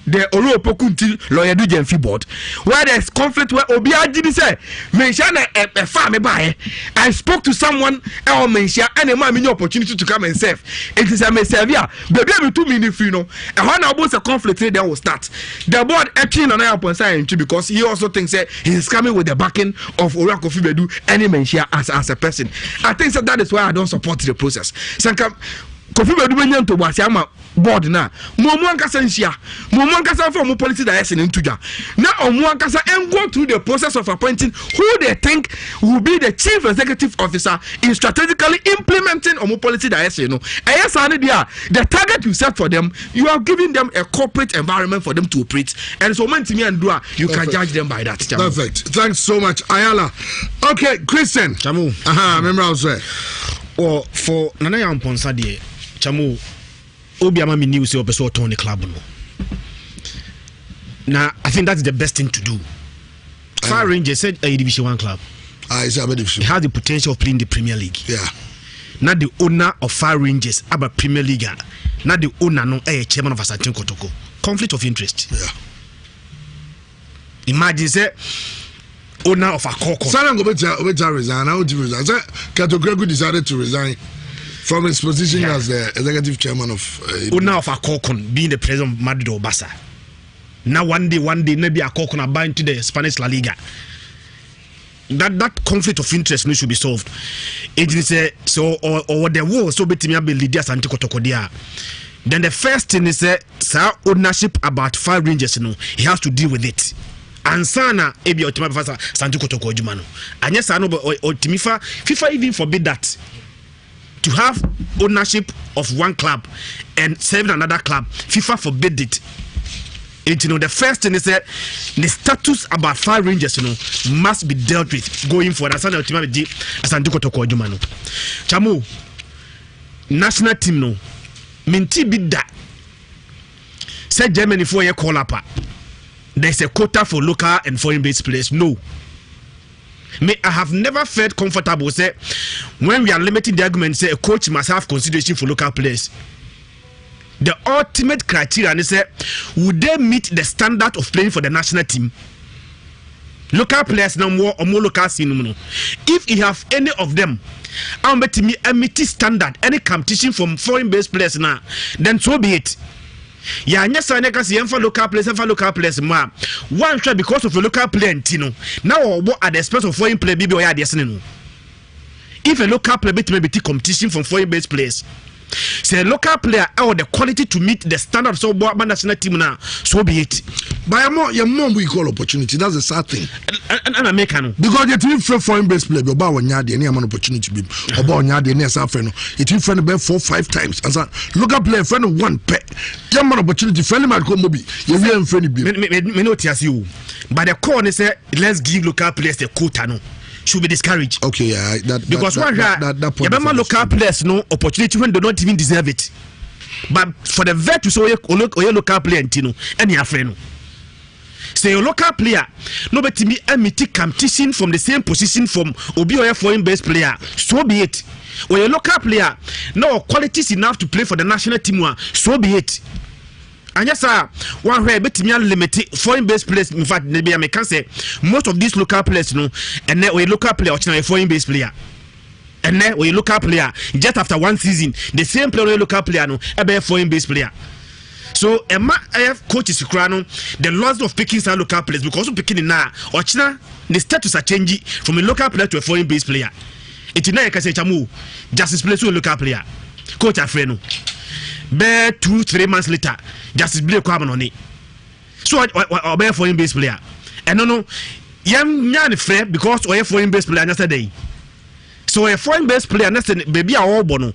the Oro Pokunti lawyer do Jenfi board, where there's conflict where Obia did say, mention a farm by. I spoke to someone or mention and a man opportunity to come and serve. It is a mesavia, baby, 2 minutes, you know, and when I was a conflict, then will start. The board acting on Amponsah because he also thinks that he is coming with the backing of Ora Kofi Bedu and mention as a person. I think that is why I don't support the process. Sanka Kofi Bedu menyan to Wasiama board na Momo Ankasa nsia Momo Ankasa for mo policy direction into ja na Omo Ankasa and go through the process of appointing who they think will be the chief executive officer in strategically implementing Omo policy direction. Yes, the target you set for them, you are giving them a corporate environment for them to operate, and so when Timmy and Dua, you can judge them by that. Perfect. Thanks so much, Ayala. Okay, Christian. Chamu. Remember I was there. Or for Nana Amponsah die Chamu Obiama mi news say opeso turn the club no. Now I think that's the best thing to do. Fire Rangers said a Division 1 club. It's a division. It has the potential of playing the Premier League. Yeah. na the owner of Fire Rangers about Premier League, na the owner no chairman of Asante Kotoko. Conflict of interest. Yeah. Imagine say owner of a Kokon. Sana go better resign. How would you resign? Say Katogregu decided to resign from his position as the executive chairman of owner of a Kokon, being the president of Madrid or Barca. Now one day maybe a Kokon are buying to the Spanish La Liga. That conflict of interest should be solved. It is so or the war so betimi be leaders Asante Kotoko there. Then the first thing is sir ownership about Fire Rangers he has to deal with it. And sana ebi otima befasa Asante Kotoko adwuma no. Anya sa no otimifa FIFA even forbid that to have ownership of one club and serve another club. FIFA forbid it. The first thing is that the status about Fire Rangers must be dealt with going forward. Asante Kotoko adwuma no. Chamo national team no minti bidda. Say Germany for a call up. There's a quota for local and foreign based players. No. I have never felt comfortable say when we are limiting the argument say a coach must have consideration for local players. The ultimate criteria is would they meet the standard of playing for the national team? Local players no more or more local scene. If you have any of them, I'll bet me a meet standard any competition from foreign based players now, then so be it. Yeah, yes, I never see for local players, ma. One shot because of a local player, Tino. Now, what at the expense of foreign player, BB or Yadesino? If a local player may be competition from foreign based players, say a local player or the quality to meet the standard so what national team now, so be it. By your mom we call opportunity. That's a sad thing. And I make because the team for foreign based player, about one yard, any amount of opportunity be about yard, any as friend. It will friend about 4-5 times. As a local player, friend of one pet. Young man opportunity, friend might come be. You will friend be. Me notice you. But the corner say let's give local players the quota no. Should be discouraged. Okay, yeah, because that point. Remember local players no opportunity when they don't even deserve it. But for the vet to say your local player Tino, any friend. Say your local player, nobody me meet competition from the same position from Obi or foreign based player. So be it. Or your local player, no qualities enough to play for the national team. So be it. And yes, sir, one way bet me limited foreign based players. In fact, maybe I can say most of these local players, and then we local player or a foreign based player. And then we local player just after one season, the same player local player a foreign based player. So Emma IF coach is the loss of picking some local players because of picking now or China the status are changing from a local player to a foreign based player. It's now you can say Chamu justice play to a local player. Coach Afreno. Bear 2-3 months later, justice play come on it. So or bear foreign based player. And no, young fair because or a foreign based player yesterday. So a foreign based player, baby, all bono.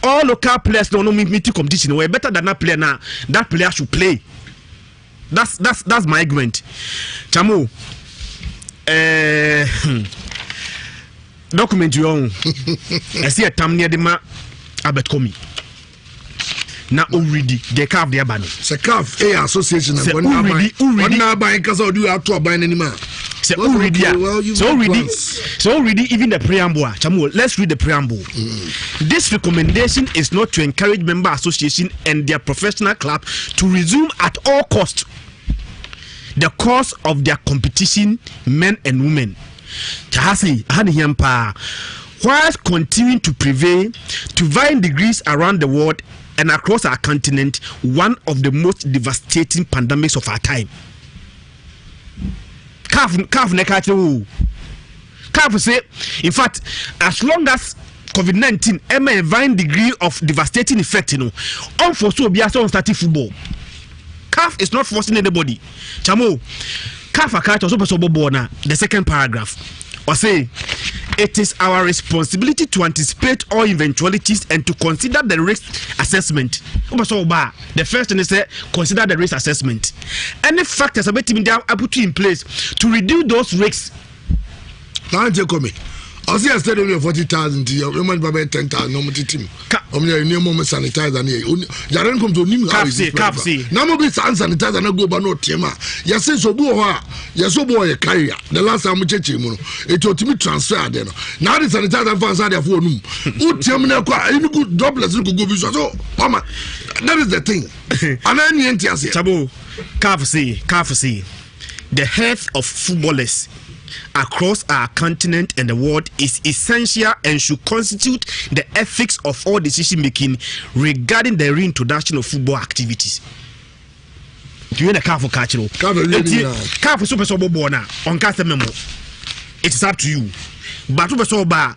All local players don't meet competition. We're better than that player now. That player should play. That's my argument. Chamu, document you own. I see a tam near the ma Albert Komi. Now already they carve their banner. It's a calf association. When now buying because I do have to buy any man. So already even the preamble. Chamu, let's read the preamble. This recommendation is not to encourage member association and their professional club to resume at all cost the course of their competition, men and women. Chahasi, Hanihempa, whilst continuing to prevail to varying degrees around the world and across our continent, one of the most devastating pandemics of our time. Calf say, in fact, as long as COVID-19 a varying degree of devastating effect, unforeseen be on starting football. CAF is not forcing anybody. Chamo, CAF account also the second paragraph. Or say, it is our responsibility to anticipate all eventualities and to consider the risk assessment. The first thing is consider the risk assessment. Any factors are put in place to reduce those risks. Now, I see a stadium of 40,000 to your woman by 10,000 no team. Near moment sanitizer. Jaren come to Nim Capsi. Now be sanitizer and go by no tema. Yes, so boy, yes, so boy, a carrier. The last time we checked him, it was to be transferred. Now the sanitizer fans are there for room. Who tell me any good droplets you could go visual. So, Mama, that is the thing. And I need to say, Tabu, Capsi. The health of footballers across our continent and the world is essential and should constitute the ethics of all decision making regarding the reintroduction of football activities. Do you know CAF cultural? CAF super born on cast memo. It is up to you. But super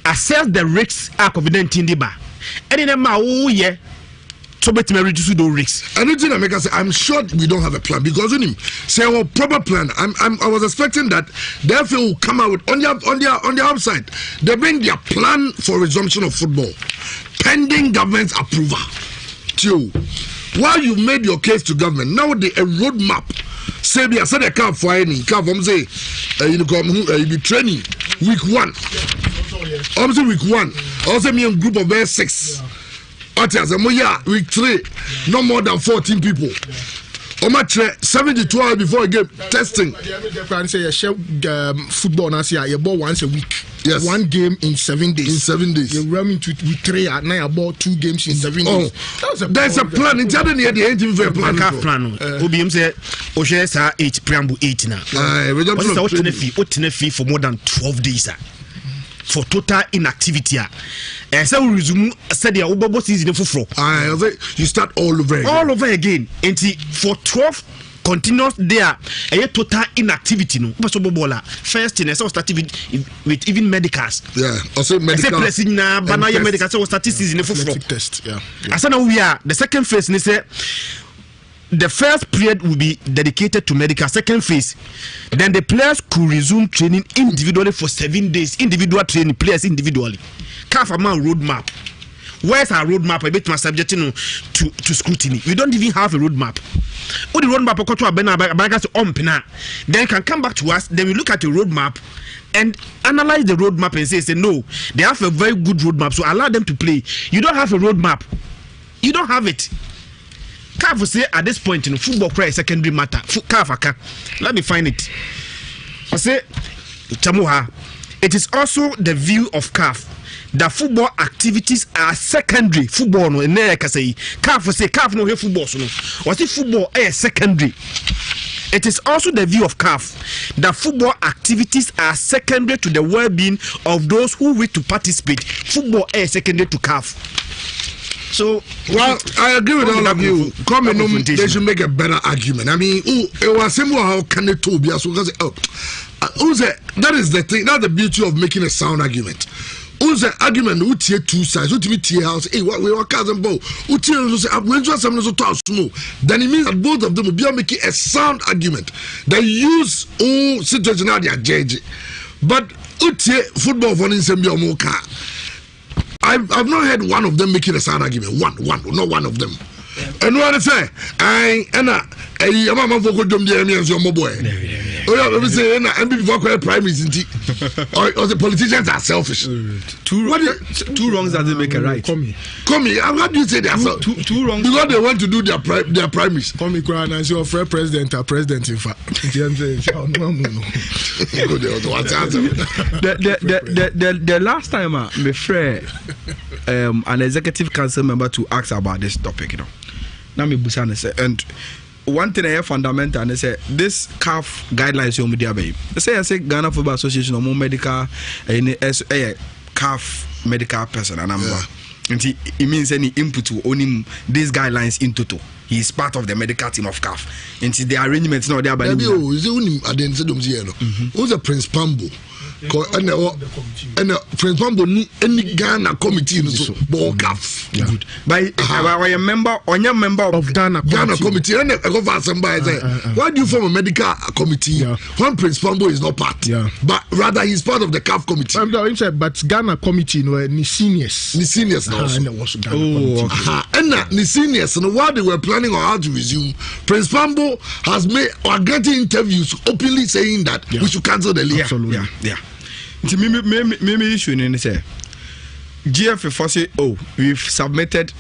assess the risks are COVID-19 deba. And in a yeah. So bet me reduce those risks. Anything I make us say, I'm sure we don't have a plan because when him say a proper plan, I was expecting that the FA will come out with on their website. They bring their plan for resumption of football, pending government's approval. Two, while you made your case to government, now the roadmap. Say I said they can't for any can't say you be training week 1. I'm saying week 1. Also me a group of 6. Week 3, no more than 14 people. On match 72 hours before a game testing. Football now you ball once a week. Yes. 1 game in 7 days. In 7 days. You run into week 3 at night about 2 games in 7 days. There's a plan. It's not the engine for a plan. Plan. OBM say Oshesa 8 preamble 8 now. What's the fee for more than 12 days? For total inactivity. So we resume said the Obobo season for you start all over again. And for 12 continuous there a total inactivity no. First thing I started with even medicals. Yeah, also medicals. Pressing na banana medicals so start season for test. Yeah. As now we are the second phase ni say the first period will be dedicated to medical. Second phase, then the players could resume training individually for 7 days. Individual training, players individually. CAF amount roadmap. Where's our roadmap? A bit more subject to scrutiny. We don't even have a roadmap. What the roadmap? Then can come back to us. Then we look at the roadmap and analyze the roadmap and say no, they have a very good roadmap. So allow them to play. You don't have a roadmap. You don't have it. CAF say at this point in football cry secondary matter. CAF let me find it. I say Chamuha. It is also the view of CAF that football activities are secondary. Football no say CAF say CAF no football so no. Or say football is secondary. It is also the view of CAF that football activities are secondary to the well-being of those who wish to participate. Football is secondary to CAF. So, well, I agree with all of you. They should make a better argument. I mean, it was similar how can they told you? That is the thing. That's the beauty of making a sound argument. Who's the argument? Who tier 2 sides? Who tier house? Hey, what we were cousin bow? Who tier? When you have something to talk small, then it means that both of them will be making a sound argument. They use situation now they are judging, but who tier football for instance be more car. I've not heard one of them making a sound argument. One, not one of them. And what I say, I'm a mama for good your boy. Oh, say, and before primaries, or the politicians are selfish. Two wrongs doesn't make a right. Come here. How do you say that? Two wrongs. Because they want to do their primaries. Come here, and say, friend president, in fact. The last time, my friend, an executive council member to ask about this topic, Now me busana say, and one thing I have fundamental and they say this CAF guidelines you media baby. They say Ghana Football Association or more medical CAF medical person and number. And it means any input to own these guidelines in total. He is part of the medical team of CAF. And the arrangements now there by who's the Prince Pambo? And Prince Pambo any Ghana committee so CAF. Good. By a member of Ghana committee. And I go for somebody say, why do you form a medical committee? One Prince Pambo is not part, but rather he's part of the CAF committee. But Ghana committee no ni seniors now. And there was Ghana committee. And the seniors and while they were planning on how to resume, Prince Pambo has made or getting interviews openly saying that we should cancel the league. Absolutely. Yeah. Me issue in say GF say, oh, we've submitted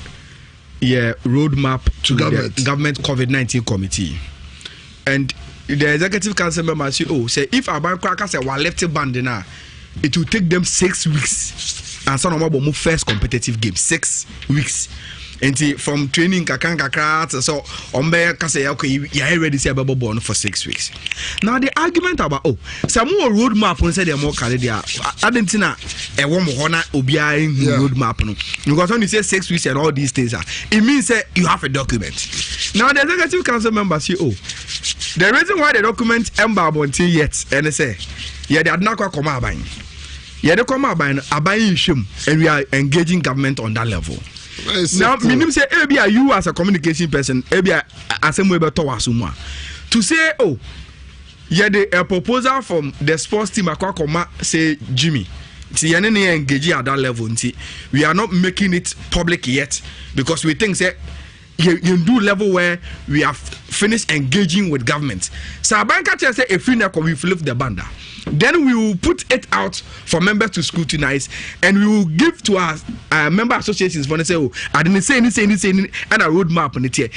roadmap to the government COVID-19 committee, and the executive council member say, oh, say if our bank say we left band now, it will take them 6 weeks, and some of them first competitive game 6 weeks. And from training kakra so ombe ka say okay you ready say ababo born for 6 weeks. Now the argument about some more roadmap on say they more carry there adentina e wo mo hona obia roadmap no because when you say 6 weeks and all these things it means say you have a document. Now the executive council member say the reason why the document embargo until yet and they say they had not come aban they come aban ishim and we are engaging government on that level. Now, meaning say, you as a communication person, as a to say, a proposal from the sports team, say Jimmy. See, engaging at that level. We are not making it public yet because we think say you do level where we have finished engaging with government. So, banker say if we flip the banda. Then we will put it out for members to scrutinize, and we will give to our member associations when they say, I didn't say anything, and a roadmap on it here.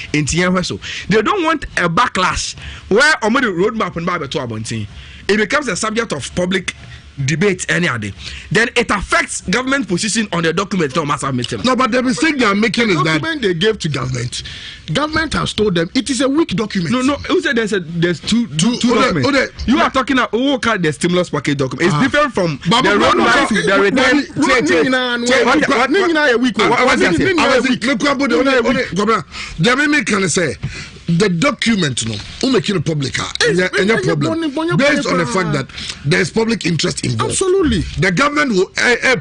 So they don't want a backlash where on the roadmap and Bible to Abonti. It becomes a subject of public debate any day. Then it affects government position on the document. No, but the mistake they are making is that document they gave to government has told them it is a weak document. No. Who said there's two documents? You are talking about who called the stimulus package document. It's different from the roadmap to the return. The document, making it public, and your problem based on the fact that there is public interest involved. Absolutely, the government will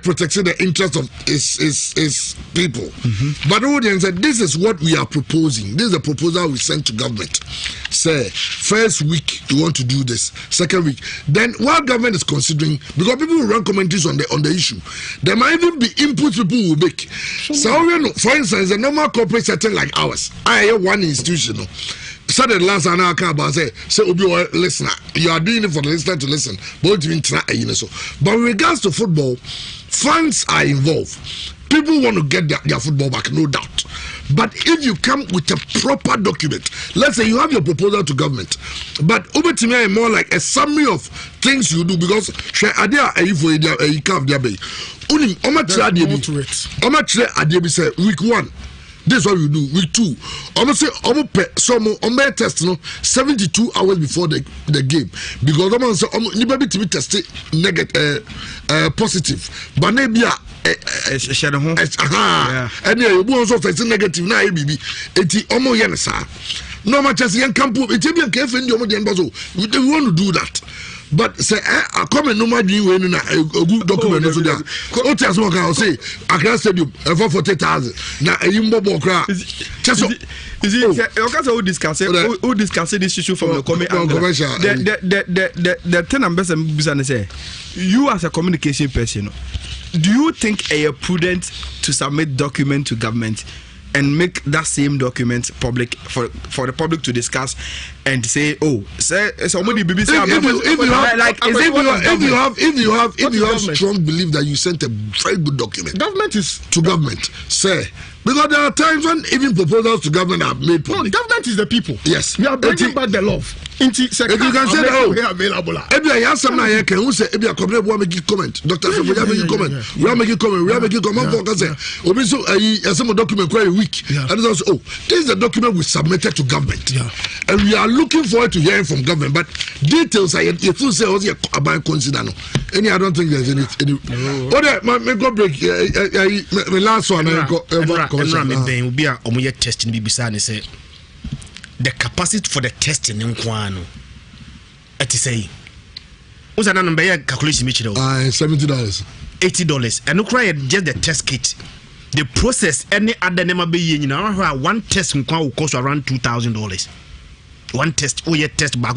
protect the interest of its people. But audience said, this is what we are proposing. This is the proposal we sent to government. Say, first week you want to do this, second week. Then what government is considering, because people will run commentaries on the issue, there might even be inputs people will make. So, for instance, a normal corporate setting like ours, I have one institution. So the last an hour about say Obi listener, you are doing it for the listener to listen. But with regards to football, funds are involved. People want to get their football back, no doubt. But if you come with a proper document, let's say you have your proposal to government, but over to me is more like a summary of things you do because week 1. This is what you do. Week 2, almost say almost test 72 hours before the game because almost say you maybe to be tested negative, positive, but maybe and you also tested negative now. Baby, it's almost yensa. No much as young camp. It's even careful in the we want to do that. But say I come and no matter you in a good document also there. What else can say? I can stadium for 40,000. Now a yumbo cry. Just is it who discuss this issue from the commercial? The thing I'm best say, you as a communication person, do you think a prudent to submit document to government and make that same document public for the public to discuss and say, say somebody BBC. If you have strong belief that you sent a very good document, government is to government, say. Because there are times when even proposals to government are made public. No, government is the people. Yes. We are bringing back the love. If you can say that, if you have someone here who say, if you are coming, we are making comment. Dr. we are making comment. We are making comment. We are making comment. We so some document quite weak. And also, this is the document we submitted to government. And we are looking forward to hearing from government. But details, if you say, about consider no. I don't think there's any. My go break. My last one. Will be a testing BBC say the capacity for the testing in Kwano. At say, what's that number? Calculation $70, $80, and no cry just the test kit. The process any other name be one test in Kwano will cost around $2,000. One test, test back.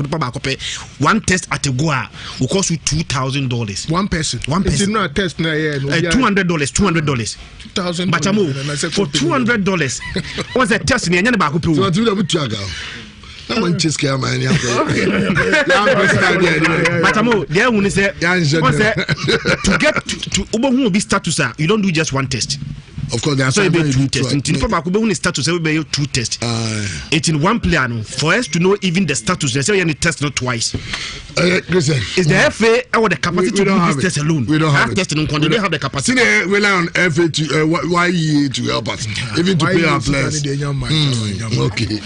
One test at a goa will cost you $2,000. One person. It's not a test now. $200. $2,000. But for $200, what's the test in the back? na man chase care man ya Matamo there when say to get to obo be status you don't do just one test. Of course, there are so two tests. In fact, status every two tests. It's in one player for us to know even the status. They say you need test not twice. Listen, is the FA or the capacity to do this test alone? We don't have it. Testing. We don't have the capacity. We rely on FA to YE to help us, even to pay our players. Okay.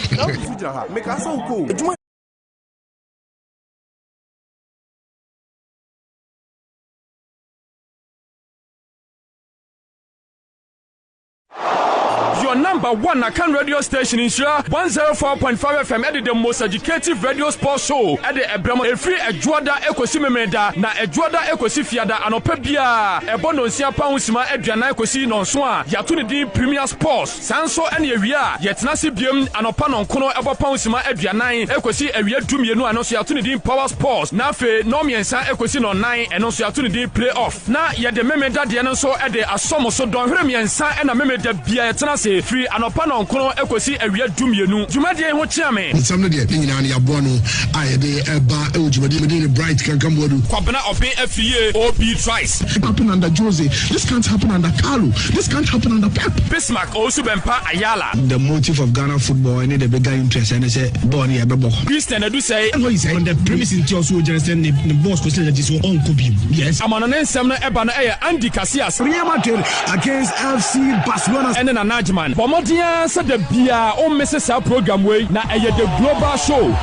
Your number one Akan radio station in Nhyira 104.5 FM at the most educative radio sports show at the Ebramo Efri Ejuada Ekosi Memeda na Ejuada Ekosi Fiada anopebia Ebono Nsia Pausima Edwana Ekosi Nonsoa Yatuni di Premier Sports Sanso ene ewia Yetnasi biem anopa nonkono ebo Pausima Edwana Ekosi ewia dumienu anoso Yatuni di Power Sports na fe no miensa Ekosi no 9 eno so Yatuni di playoff na yede Memeda de no so ede asomo so don hwere miensa ena Memeda bia yetnasi free anopa no nkono ekosi awia dumienu dwumade ho chiame nsam de nyina na yabo no ayede eba ejumade me bright kan kambodu kwabena oben afie obi twice happen under Jose, this can't happen under Carlo, this can't happen under Pep. Bismarck also bempa Ayala. The motive of Ghana football and the bigger interest and say born here bebo Christian Edu say on the premise in also just send the boss question that is on Kobe. Yes, amana nsem no eba no Andy Casillas Real Madrid against FC Barcelona and na Najman Bomodia said the bia o misses our program way na the global show.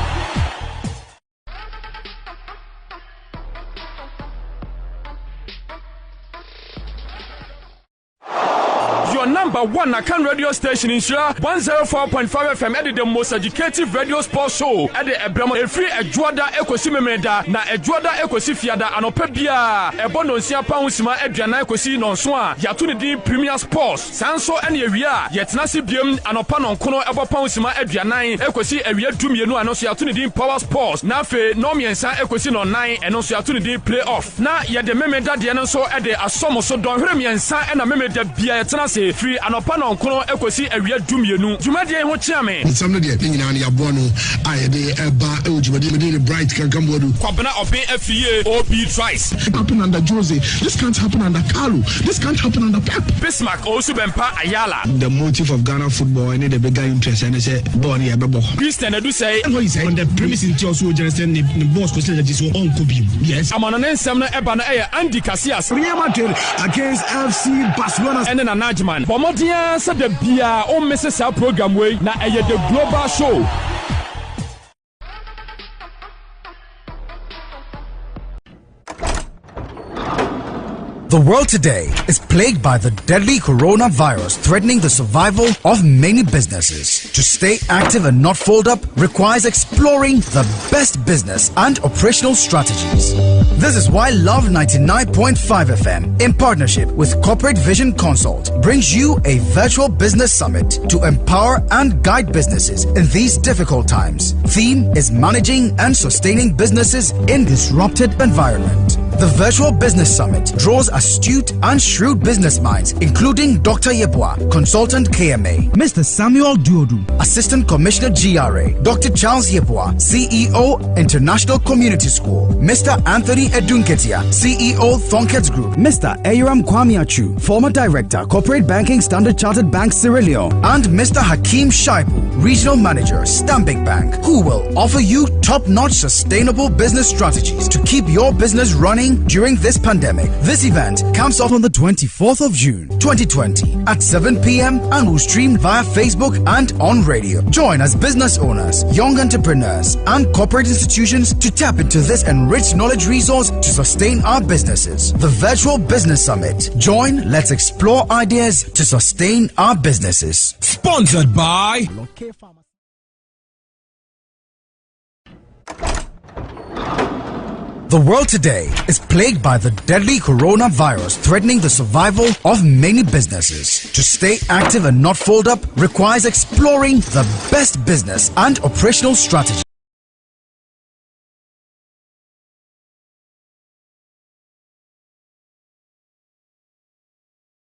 Number one Akan radio station in Nhyira 104.5 FM at the most educative radio sports show at the Ebramo Efri Ejuada Ekosi Memeda na Ejuada Ekosi Fiada anopebia Ebono Nsia Pausima Edwana Ekosi Nonsoa Yatuni di Premier Sports Sanso ene ewia Yetnasi biem anopa nonkono ebo Pausima Edwana Ekosi ewia dumienu anoso Yatuni di Power Sports na fe no miensa Ekosi no 9 eno so Yatuni di playoff na yede Memeda de no so ede asomo so don hwere miensa ena Memeda bia yetnasi free anopa no nkono ekosi awia dumienu dwumade ho chiame nsam de nyina na yabo no ayede eba ejumade me bright kan kambodu kwabena oben afie obi twice happen under Jose, this can't happen under Carlo, this can't happen under Pep. Bismarck also bempa Ayala. The motive of Ghana football and the bigger interest and say born here bebo Christian Edu say on the premise in also just send the boss question that is on Kobe. Yes, amana nsem no eba no Andy Casillas Real Madrid against FC Barcelona and na Najman Bomodia said the bia o misses our program way na the global show. The world today is plagued by the deadly coronavirus threatening the survival of many businesses. To stay active and not fold up requires exploring the best business and operational strategies. This is why Love 99.5 FM, in partnership with Corporate Vision Consult, brings you a virtual business summit to empower and guide businesses in these difficult times. Theme is managing and sustaining businesses in disrupted environment. The Virtual Business Summit draws astute and shrewd business minds, including Dr. Yeboah, Consultant KMA, Mr. Samuel Duodu, Assistant Commissioner GRA, Dr. Charles Yeboah, CEO, International Community School, Mr. Anthony Edunketia, CEO, Thonkets Group, Mr. Eyram Kwamiachu, former Director, Corporate Banking Standard Chartered Bank, Cyrilio, and Mr. Hakeem Shaibu, Regional Manager, Stanbic Bank, who will offer you top-notch sustainable business strategies to keep your business running during this pandemic. This event comes off on the 24th of June 2020 at 7 p.m. and will stream via Facebook and on radio. Join as business owners, young entrepreneurs, and corporate institutions to tap into this enriched knowledge resource to sustain our businesses. The Virtual Business Summit. Join, let's explore ideas to sustain our businesses. Sponsored by The world today is plagued by the deadly coronavirus threatening the survival of many businesses. To stay active and not fold up requires exploring the best business and operational strategy.